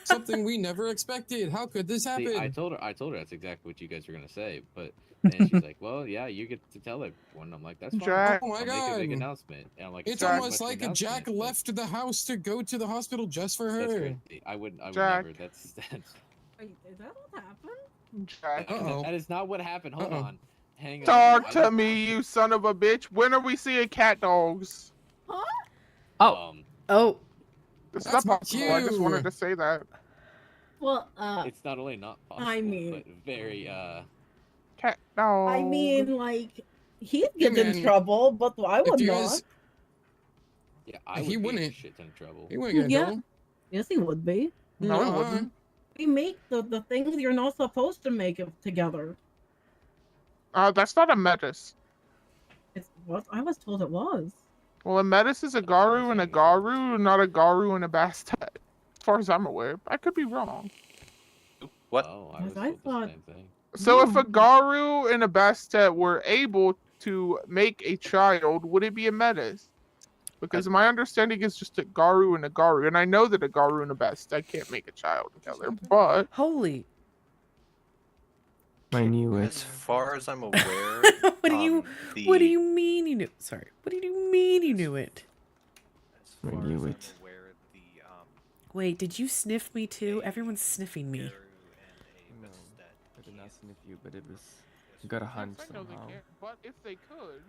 Something we never expected. How could this See, happen? I told her that's exactly what you guys were gonna say, but then she's like, "Well, yeah, you get to tell everyone." I'm like, "That's fine. Jack. Oh my I'll make a big God. announcement." And I'm like, It's not as almost much like an a Jack announcement, but left the house to go to the hospital just for That's her. crazy. I would Jack. never. That's Wait, is that what happened? Jack. Uh-oh. that is not what happened. Hold Uh-oh. on. Hang on. Talk I to would- me, you son of a bitch. When are we seeing cat dogs? Huh? Oh. Oh. It's That's not possible. I just you. wanted to say that. Well, It's not only not possible, I mean- but very Cat dog. I mean, like, he'd Hey, get in man. trouble, but I If would you not. guys, yeah. I He would be in a wouldn't. shit ton of trouble. he wouldn't get in Yeah. trouble. Yes, he would be. No, it Nuh-uh. wouldn't. We make the things you're not supposed to make it together. That's not a metis. It's what I was told it was. Well, a metis is a Garu and a Garu, not a Garu and a Bastet. As far as I'm aware. I could be wrong. What? Oh, I Yes, was I told thought- the same thing. So if a Garu and a Bastet were able to make a child, would it be a metis? Because my understanding is just a Garu and a Garu. And I know that a Garu and a Bastet can't make a child together, but Holy. I knew As it. far as I'm aware, What do you the, What do you mean you knew? Sorry. What do you mean you knew it? As I far knew as I'm it. aware, the Wait, did you sniff me too? Everyone's sniffing me. Garu and No, a Bastet I did not sniff you, but it was. Yes, Got a yes, hunch I know they somehow. can't. But if they could,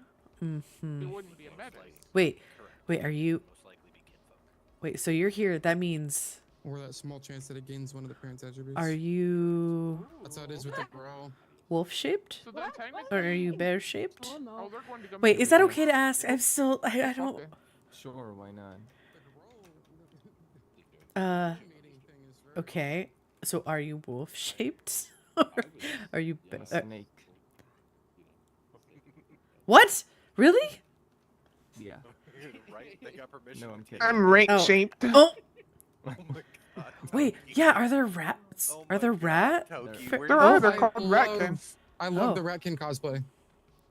Mm-hmm. it wouldn't be a metis. Wait, correct. wait, are you? Most likely be kinfolk. Wait, so you're here. That means, Or that small chance that it gains one of the parents' attributes. are you That's how it is with the growl. wolf shaped? So then technically, Or are you bear shaped? Oh Oh, no. they're going to go Wait, make is that a- okay to ask? I'm still, I don't, Okay. Sure, why not? okay. So are you wolf shaped? Or are you, I'm ba- a snake. what? Really? Yeah. Right? They got permission. No, I'm kidding. I'm rank Oh. shaped. Oh, Oh my god. wait, yeah, are there rats? Oh Are my there God, rat? Toki, Fr- where There did are. you They're find- called ratkins. I love Oh. the Ratkin cosplay.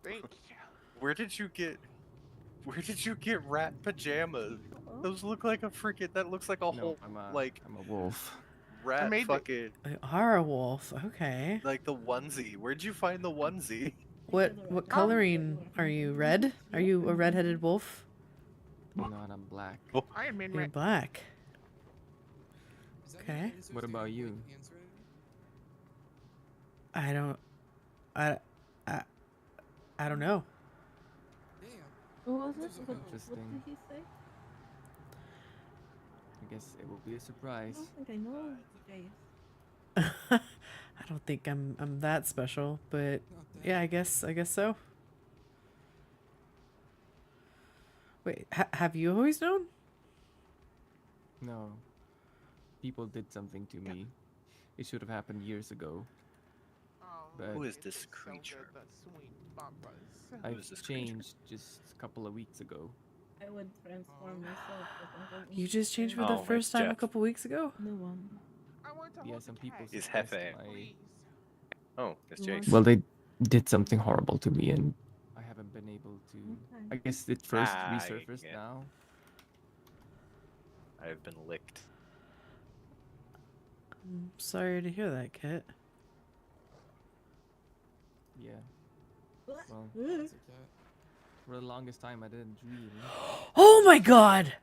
Thank you. Where did you get rat pajamas? Those look like a freaking. That looks like a No, whole I'm a, like I'm a wolf. rat made it. fucking You are a wolf. Okay. like the onesie. Where'd you find the onesie? What coloring are you? Red? Are you a red-headed wolf? No, I'm black. Iron Man You're rat. black. Okay. What about you? I don't. I don't know. Who was it? What Interesting. did he say? I guess it will be a I surprise. don't think I know Jace. I don't think I'm that special, but yeah, I guess so. Wait, have you always known? No. People did something to me. It should have happened years ago. But Who is this creature? I've is this creature? changed just a couple of weeks ago. I would transform myself. But I don't You just changed for Oh, the it's first time a Jeff. couple weeks ago? No one. Yeah, some people He's suppressed Hefe. my... Oh, it's What? Jace. Well, they did something horrible to me, and I haven't been able to. Okay. I guess it first Ah, resurfaced yeah. now. I've been licked. I'm sorry to hear that, Kit. Yeah. What? Well, Ugh. for the longest time, I didn't really. Oh my god!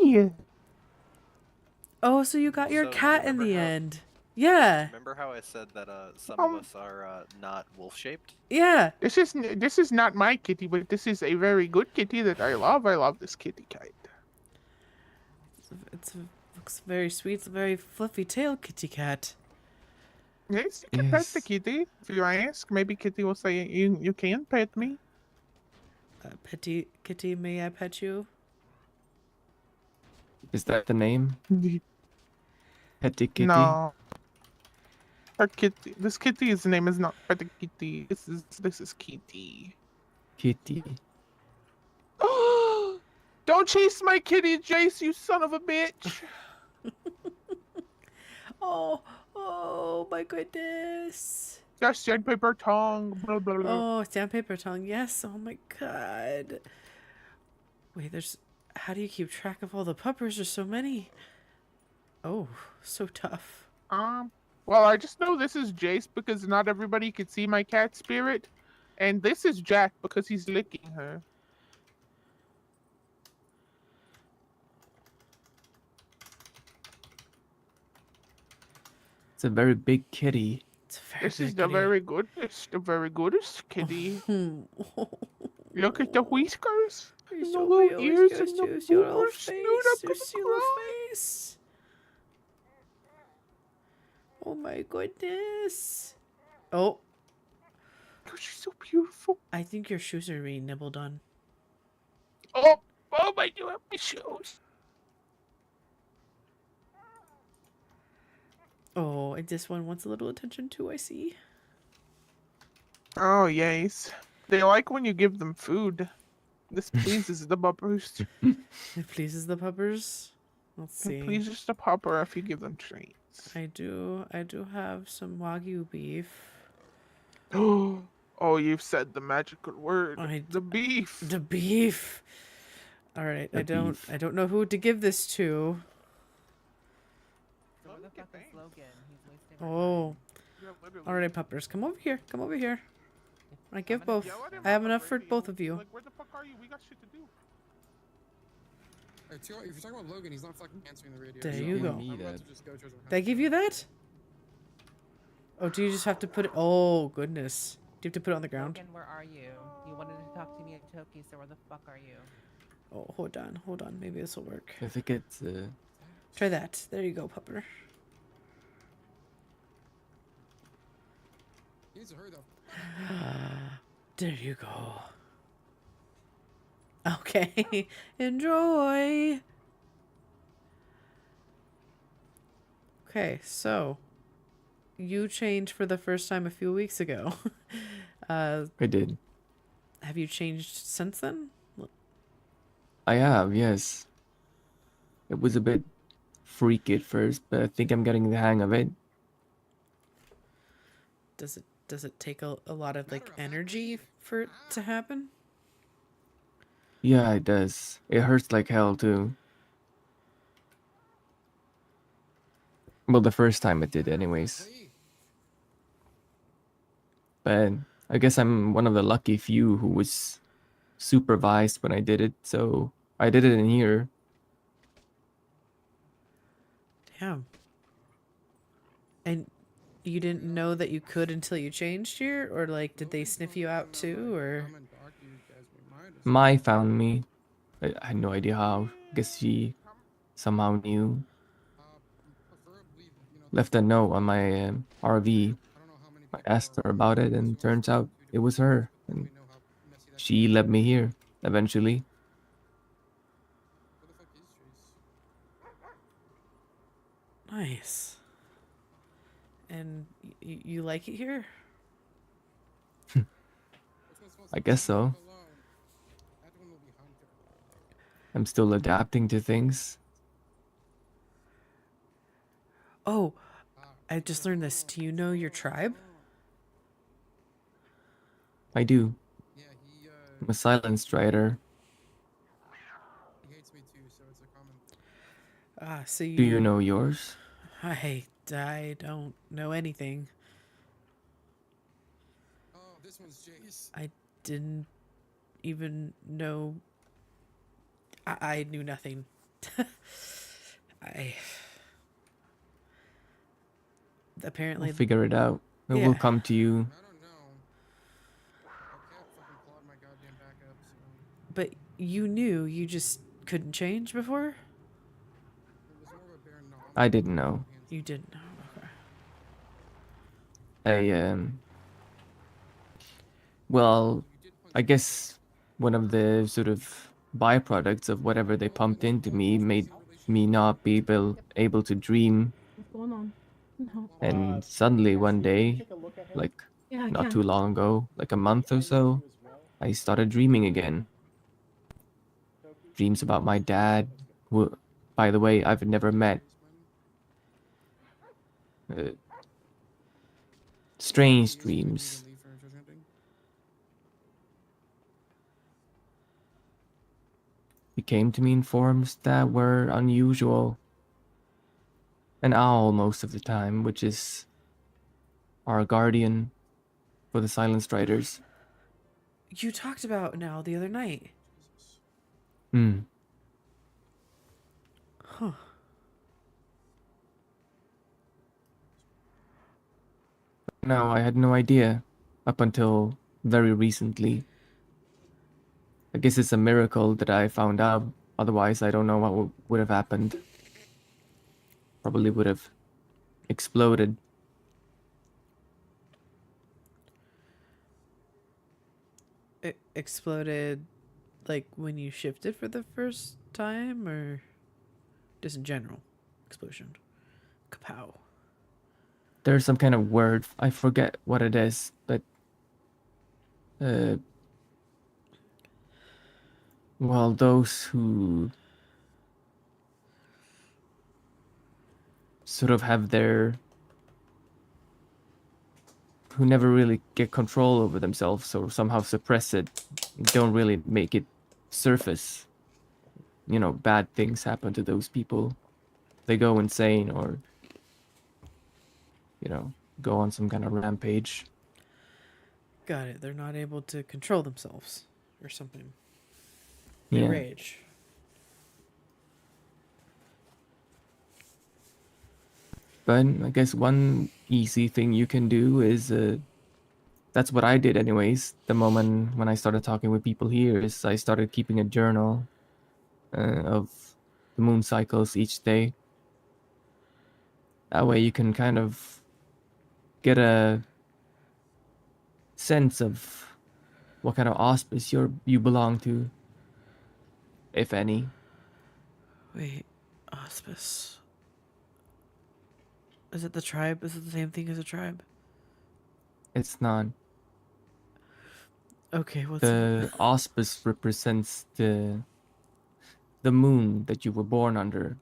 Yeah. Oh, so you got your So, cat in remember the how- end. Yeah, Remember how I said that some of us are not wolf shaped? yeah. This is not my kitty, but this is a very good kitty that I love. I love this kitty cat. Looks very sweet. It's a very fluffy tail kitty cat. Yes, you can pet the Yes. kitty. If you ask, maybe kitty will say you can pet me. Petty kitty, may I pet you? Is that the name? Petty Kitty? No. Our kitty. This kitty's name is not Petty Kitty. This is Kitty. Kitty. Don't chase my kitty, Jace, you son of a bitch. Oh my goodness. Just sandpaper tongue. Blah, blah, blah. Oh, sandpaper tongue. Yes. Oh my god. Wait, there's. How do you keep track of all the puppers? There's so many. Oh, so tough. Well, I just know this is Jace because not everybody could see my cat spirit. And this is Jack because he's licking her. It's a very big kitty. It's a very This is big the kitty. very goodest, the very goodest kitty. Look at the whiskers. You're And the so little cute. ears Your and the little booger face. snoot up Your in the little crotch. face. Oh my goodness. Oh, Oh, she's so beautiful. I think your shoes are being nibbled on. Oh, I do have my shoes. Oh, and this one wants a little attention too, I see. Oh, yes. They like when you give them food. This pleases the puppers. It pleases the puppers. Let's see. It pleases the pupper if you give them treats. I do have some Wagyu beef. Oh, you've said the magical word. The beef. The beef. All right, The I don't know who to give this to. So where the fuck is Logan? He's wasting our Oh. Yeah, literally. All right, puppers, come over here. Come over here. I give gonna both. Yell at him I have on the enough for radio. both of you. Like, where the fuck are you? We got shit to do. If you're talking about Logan, he's not fucking answering the radio. There so you I'm go. about Me to that. just go towards him. Did I give you that? Oh, do you just have to put it? Oh, goodness. Do you have to put it on the ground? Logan, where are you? You wanted to talk to me at Toki, so where the fuck are you? Oh, hold on. Hold on. Maybe this will work. I think it's Try that. There you go, pupper. He needs to hurry though. There you go. Okay. Enjoy. Okay, so you changed for the first time a few weeks ago. I did. Have you changed since then? I have, yes. It was a bit freaky at first, but I think I'm getting the hang of it. Does it take a lot of like energy for it to happen? Yeah, it does. It hurts like hell too. Well, the first time it did anyways. But I guess I'm one of the lucky few who was supervised when I did it, so I did it in here. Damn. And you didn't know that you could until you changed here? Or like did they sniff you out too? Or Mai found me. I had no idea how. Guess she somehow knew. Left a note on my RV. I asked her about it, and turns out it was her. And she led me here, eventually. nice. And you like it here? I guess so. I'm still adapting to things. Oh, I just learned this. Do you know your tribe? I do. I'm a silent strider. He hates me too, so it's a common. Ah, so you Do you know yours? I don't know anything. Oh, this one's Jace. I didn't even know. I knew nothing. Apparently We'll figure it out. It Yeah. will come to you. I don't know. My cat fucking clawed my goddamn back up, so But you knew, you just couldn't change before? it was more of a bare knob. I didn't know. You didn't know. Okay. Well, I guess one of the sort of byproducts of whatever they pumped into me made me not be able to dream. What's going on? No. And suddenly one day, like Yeah, I not can. too long ago, like a month or so, I started dreaming again. dreams about my dad, who, by the way, I've never met. Strange dreams. He came to me in forms that were unusual. An owl most of the time, which is our guardian for the Silent Striders. You talked about an owl the other night. Hmm. Huh. No, I had no idea up until very recently. I guess it's a miracle that I found out. Otherwise, I don't know what would have happened. Probably would have exploded. It exploded, like when you shifted for the first time, or just in general explosion? Kapow. There's some kind of word. I forget what it is, but well, those who sort of have who never really get control over themselves or somehow suppress it, don't really make it surface. You know, bad things happen to those people. They go insane or, you know, go on some kind of rampage. Got it. They're not able to control themselves or something. Yeah. Rage. But I guess one easy thing you can do is, that's what I did anyways. The moment when I started talking with people here is I started keeping a journal of the moon cycles each day. That way you can kind of get a sense of what kind of auspice you belong to, if any. Wait, auspice. Is it the tribe? Is it the same thing as a tribe? It's not. Okay, what's The auspice represents the moon that you were born under.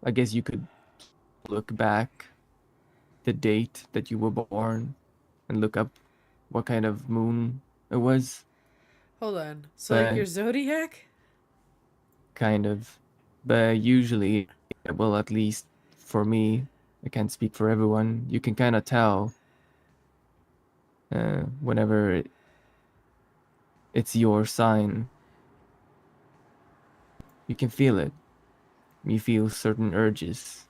I guess you could look back the date that you were born and look up what kind of moon it was. Hold on. So like your zodiac? Kind of. But usually, well, at least for me, I can't speak for everyone, you can kind of tell whenever it's your sign. You can feel it. You feel certain urges.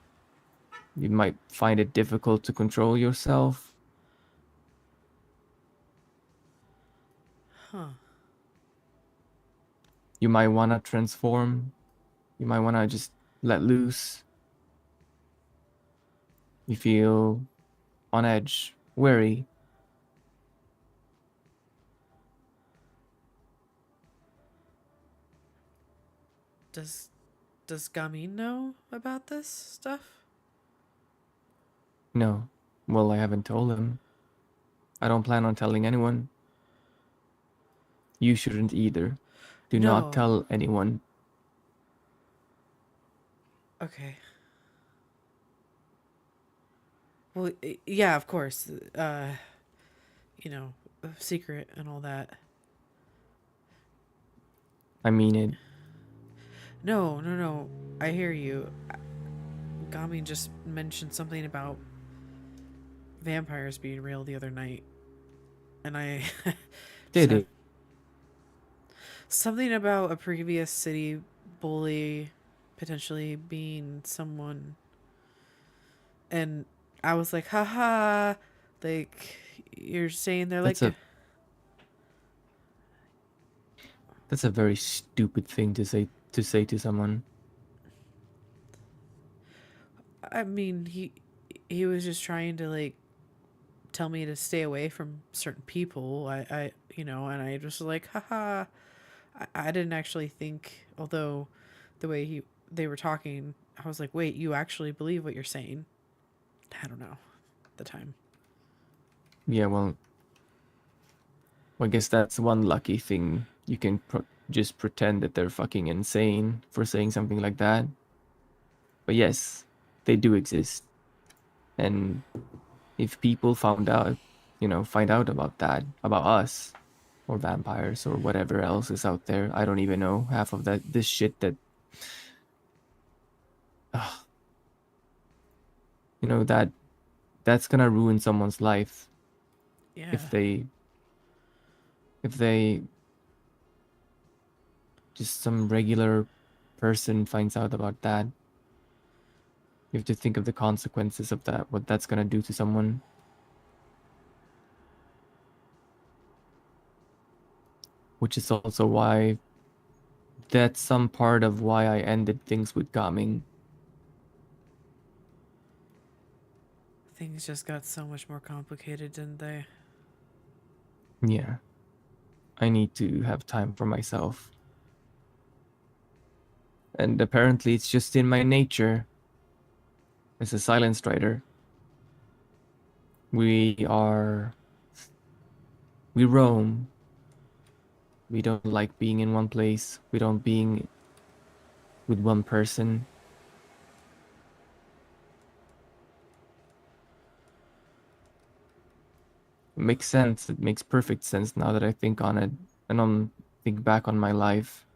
You might find it difficult to control yourself. Huh. You might want to transform. You might want to just let loose. You feel on edge, wary. Does Gamin know about this stuff? No. Well, I haven't told him. I don't plan on telling anyone. You shouldn't either. Do not No. tell anyone. Okay. Well, yeah, of course. You know, secret and all that. I mean it. No. I hear you. Gamin just mentioned something about vampires being real the other night. And I... Did it? Something about a previous city bully potentially being someone. And I was like, haha, like, you're saying they're like... That's a very stupid thing to say to someone. I mean, he was just trying to, like, tell me to stay away from certain people. I you know, and I just was like, haha. I didn't actually think, although the way they were talking, I was like, wait, you actually believe what you're saying? I don't know at the time. Yeah, well, I guess that's one lucky thing you can just pretend that they're fucking insane for saying something like that. But yes, they do exist. And if people find out about that, about us, or vampires, or whatever else is out there, I don't even know half of this shit that, that's gonna ruin someone's life Yeah. if they just some regular person finds out about that. You have to think of the consequences of that, what that's gonna do to someone. Which is also why that's some part of why I ended things with Gaming. Things just got so much more complicated, didn't they? Yeah. I need to have time for myself. And apparently it's just in my nature as a silent strider. We roam. We don't like being in one place. We don't being with one person. It makes sense. It makes perfect sense now that I think on it and think back on my life.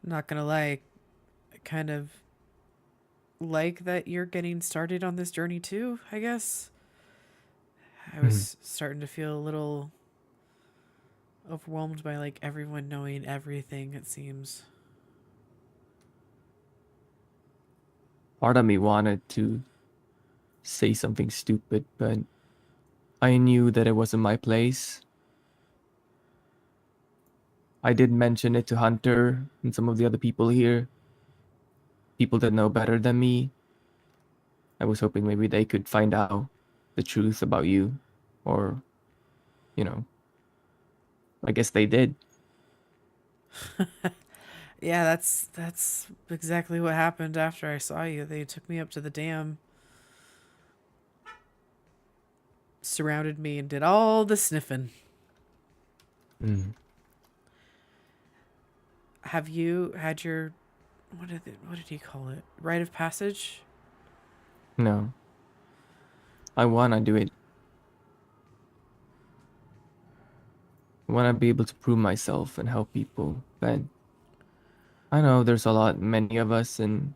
Not gonna lie, I kind of like that you're getting started on this journey too, I guess. I was starting to feel a little overwhelmed by like everyone knowing everything, it seems. Part of me wanted to say something stupid, but I knew that it wasn't my place. I did mention it to Hunter and some of the other people here. People that know better than me. I was hoping maybe they could find out the truth about you. Or, I guess they did. Yeah, that's exactly what happened after I saw you. They took me up to the dam, surrounded me, and did all the sniffing. Have you had your what did he call it? Rite of passage? No. I wanna do it. I wanna be able to prove myself and help people, but I know there's many of us, and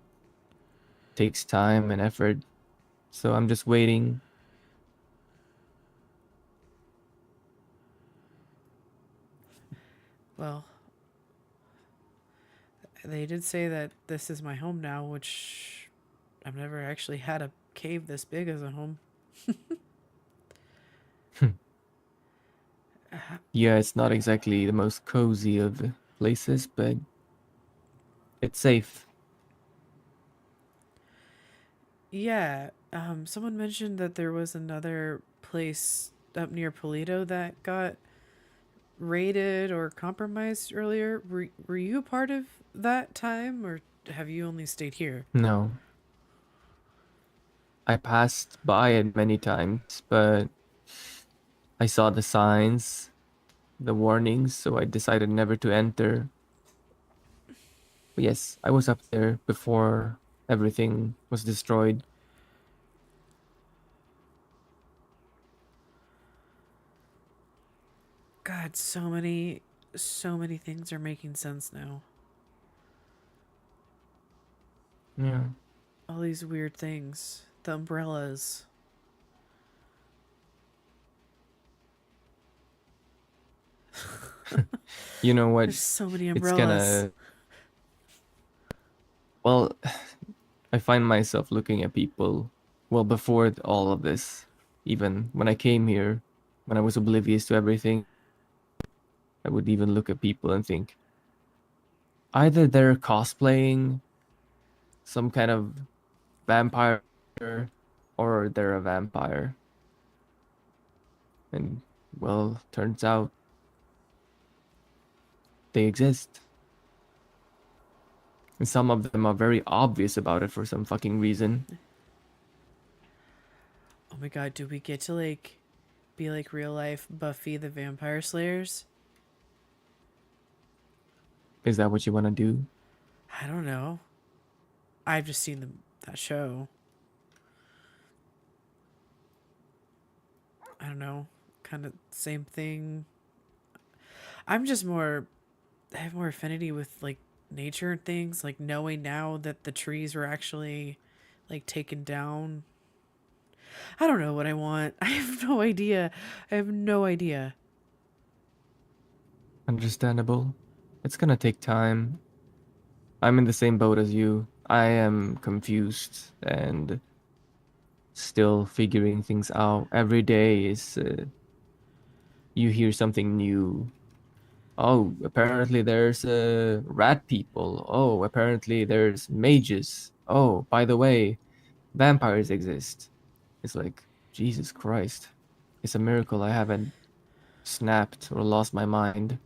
it takes time and effort. So I'm just waiting. Well, they did say that this is my home now, which I've never actually had a cave this big as a home. Yeah, it's not exactly the most cozy of places, but it's safe. Yeah, someone mentioned that there was another place up near Polito that got raided or compromised earlier. Were you a part of that time, or have you only stayed here? No. I passed by it many times, but I saw the signs, the warnings, so I decided never to enter. But yes, I was up there before everything was destroyed. God, so many things are making sense now. Yeah. All these weird things. The umbrellas. You know what? There's so many It's umbrellas. Well, I find myself looking at people, well, before all of this, even when I came here, when I was oblivious to everything, I would even look at people and think, either they're cosplaying some kind of vampire or they're a vampire. And, well, turns out they exist. And some of them are very obvious about it for some fucking reason. Oh my god, do we get to like be like real life Buffy the Vampire Slayers? Is that what you want to do? I don't know. I've just seen that show. I don't know. Kind of same thing. I'm just more I have more affinity with like nature and things, like knowing now that the trees were actually like taken down. I don't know what I want. I have no idea. I have no idea. Understandable. It's gonna take time. I'm in the same boat as you. I am confused and still figuring things out. Every day is you hear something new. Oh, apparently there's rat people. Oh, apparently there's mages. Oh, by the way, vampires exist. It's like, Jesus Christ. It's a miracle I haven't snapped or lost my mind.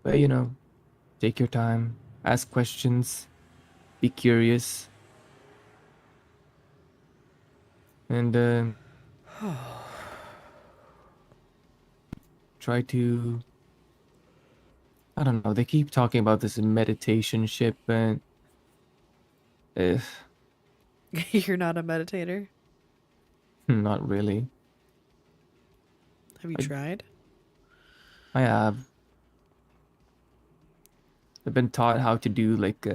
But you know, take your time, ask questions, be curious, and try to. I don't know. They keep talking about this meditation ship, and You're not a meditator? not really. Have you I, tried? I have. I've been taught how to do like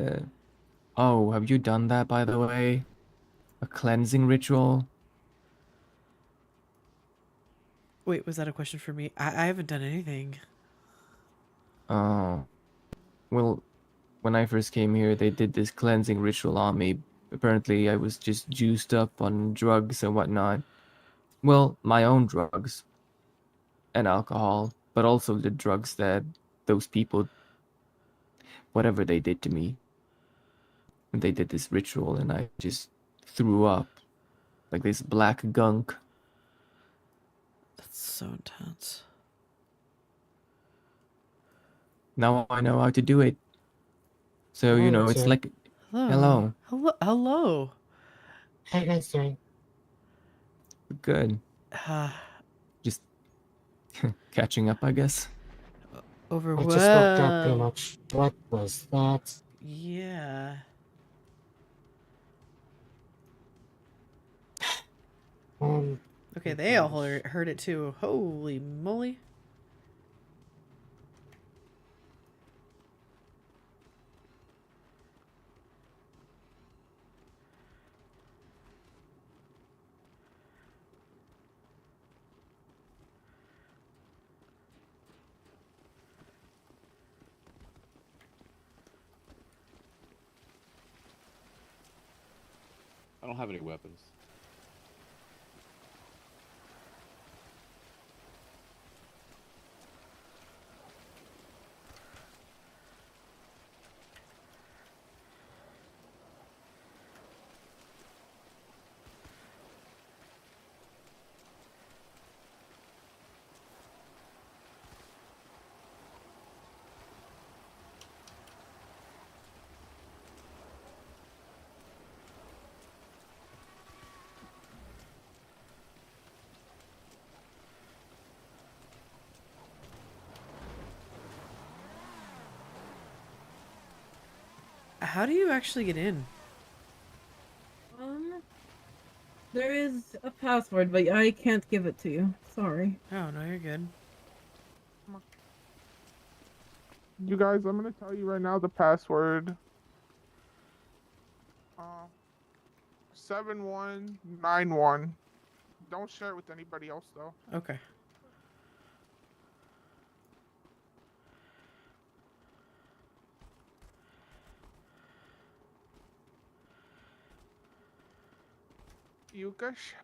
oh, have you done that by the way? A cleansing ritual? Wait, was that a question for me? I haven't done anything. Oh. Well, when I first came here, they did this cleansing ritual on me. Apparently, I was just juiced up on drugs and whatnot. Well, my own drugs and alcohol, but also the drugs that those people, whatever they did to me. And they did this ritual, and I just threw up like this black gunk. That's so intense. Now I know how to do it. So, you know, it's like, Hello. hello, Hello. How you guys doing? good. Just catching up, I guess. Overwhelmed. I just woke up pretty much. What was that? Yeah. Okay, they all heard it too. Holy moly. I don't have any weapons. How do you actually get in? There is a password, but I can't give it to you. Sorry. Oh, no, you're good. You guys, I'm gonna tell you right now the password. 7191. Don't share it with anybody else though. Okay. Yukash.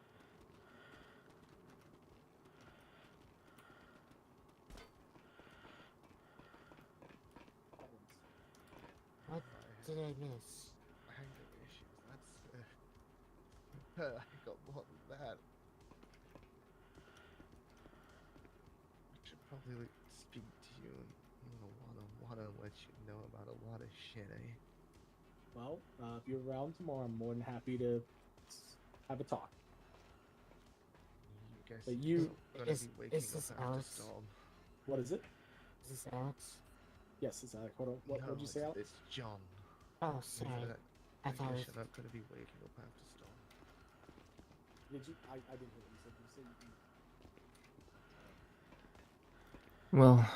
What did I miss? Anger issues. That's I got more than that. I should probably speak to you and wanna let you know about a lot of shit, eh? Well, if you're around tomorrow, I'm more than happy to have a talk. You guys But you gonna be waking up this after Alex? storm. What is it? Is this Alex? Yes, it's Alec. Hold on. What'd you say, Alex? It's John. Oh, sorry. I thought it was... guess you're not gonna be waking up after storm. Did you? I didn't hear what you said. Did you say you? Well,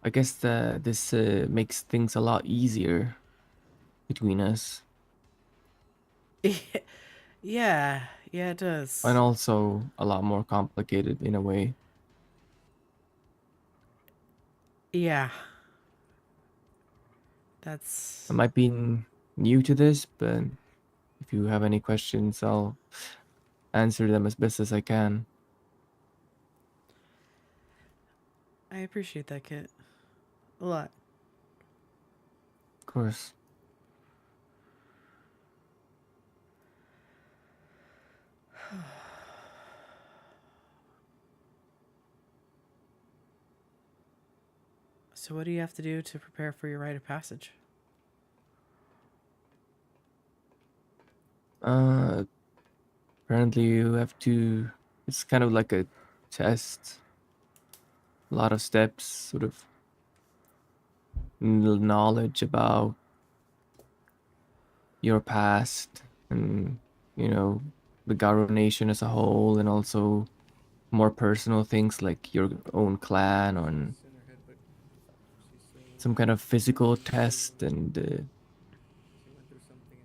I guess this makes things a lot easier between us, Yeah, it does. and also a lot more complicated in a way. Yeah. That's... I might be new to this, but if you have any questions, I'll answer them as best as I can. I appreciate that, Kit. A lot. Of course. So what do you have to do to prepare for your rite of passage? Apparently you have to... It's kind of like a test. A lot of steps, sort of knowledge about your past and, you know, the Garo nation as a whole, and also more personal things like your own clan, and some kind of physical test, and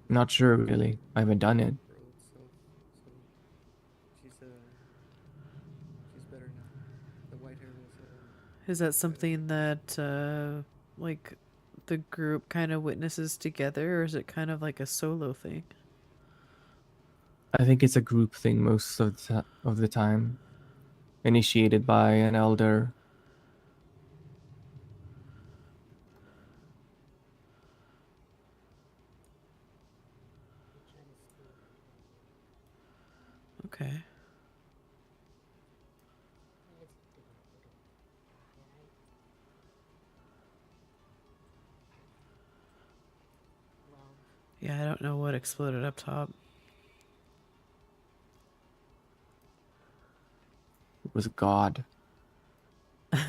not sure really. I haven't done it. She's better now. The white hair was Is that something that, like, the group kind of witnesses together, or is it kind of like a solo thing? I think it's a group thing most of the time, initiated by an elder. Okay. Yeah, I don't know what exploded up top. It was God. Don't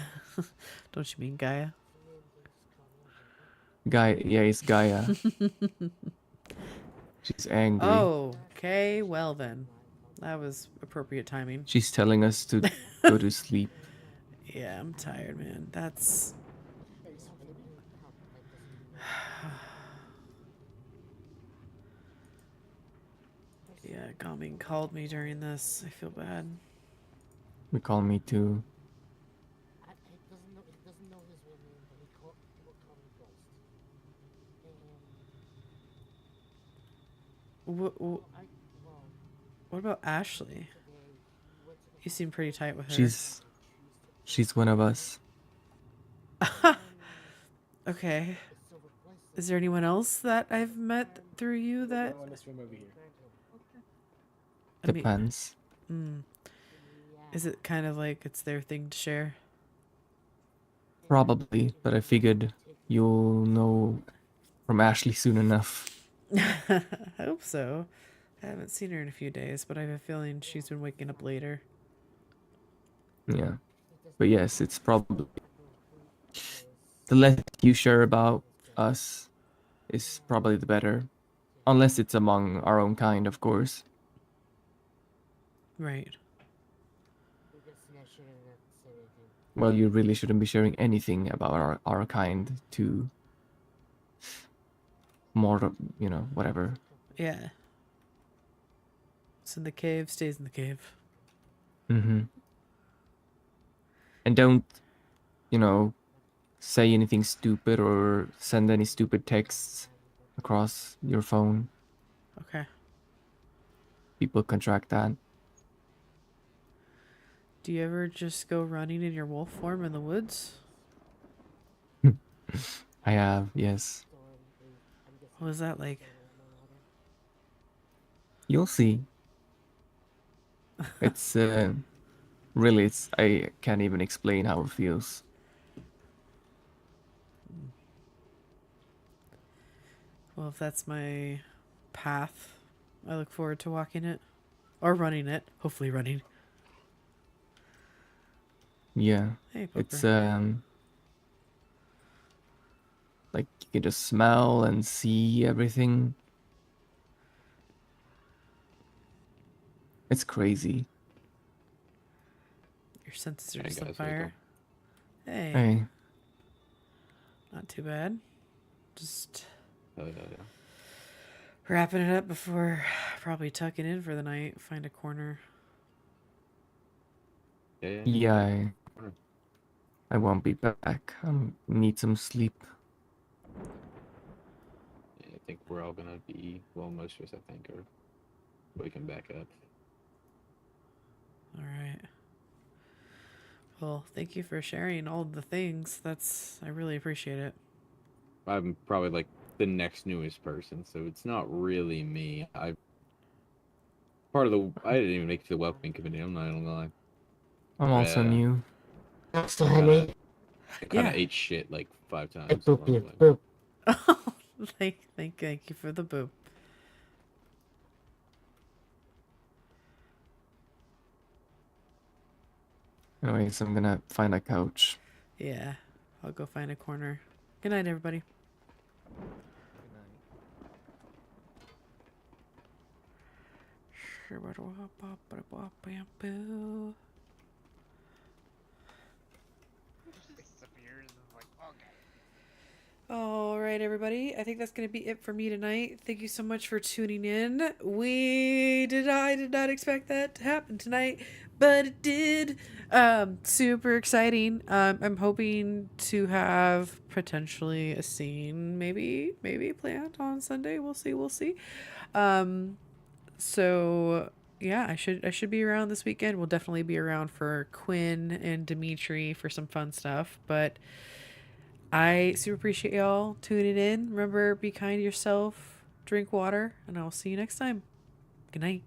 you mean Gaia? Yeah, it's Gaia. She's angry. Oh, okay. Well then, that was appropriate timing. She's telling us to go to sleep. Yeah, I'm tired, man. That's... Yeah, Gaming called me during this. I feel bad. You call me too. He doesn't know his real name, but he will call me Ghost. What about Ashley? You seem pretty tight with her. She's one of us. Okay. Is there anyone else that I've met through you that... Go in this room over here. Depends. Is it kind of like it's their thing to share? Probably, but I figured you'll know from Ashley soon enough. I hope so. I haven't seen her in a few days, but I have a feeling she's been waking up later. Yeah. But yes, it's probably... The less you share about us is probably the better. Unless it's among our own kind, of course. Right. Well, you really shouldn't be sharing anything about our kind to more, you know, whatever. Yeah. It's in the cave, stays in the cave. Mm-hmm. And don't, you know, say anything stupid or send any stupid texts across your phone. Okay. People contract that. Do you ever just go running in your wolf form in the woods? I have, yes. What was that like? You'll see. It's, really, I can't even explain how it feels. Well, if that's my path, I look forward to walking it. Or running it. Hopefully running. Yeah. Hey, It's Poker. like you can just smell and see everything. It's crazy. Your senses are Hey, just on guys, how you fire. Hey. Hey. Not too bad. Just Oh, yeah. wrapping it up before probably tucking in for the night. Find a corner. Yeah, I won't be back. Need some sleep. I think we're all gonna be, well, most of us, I think, are waking back up. All right. Well, thank you for sharing all of the things. I really appreciate it. I'm probably like the next newest person, so it's not really me. I didn't even make it to the welcoming committee. I'm not gonna lie. I'm also new. So, Henry, I kind of Yeah. ate shit like 5 I times boop along you, the way. boop. Oh, thank you for the boop. Anyways, I'm gonna find a couch. Yeah. I'll go find a corner. Good night, everybody. All right, everybody. I think that's going to be it for me tonight. Thank you so much for tuning in. I did not expect that to happen tonight, but it did. Super exciting. I'm hoping to have potentially a scene, maybe planned on Sunday. We'll see. So yeah, I should be around this weekend. We'll definitely be around for Quinn and Dimitri for some fun stuff, but I super appreciate y'all tuning in. Remember, be kind to yourself, drink water, and I'll see you next time. Good night.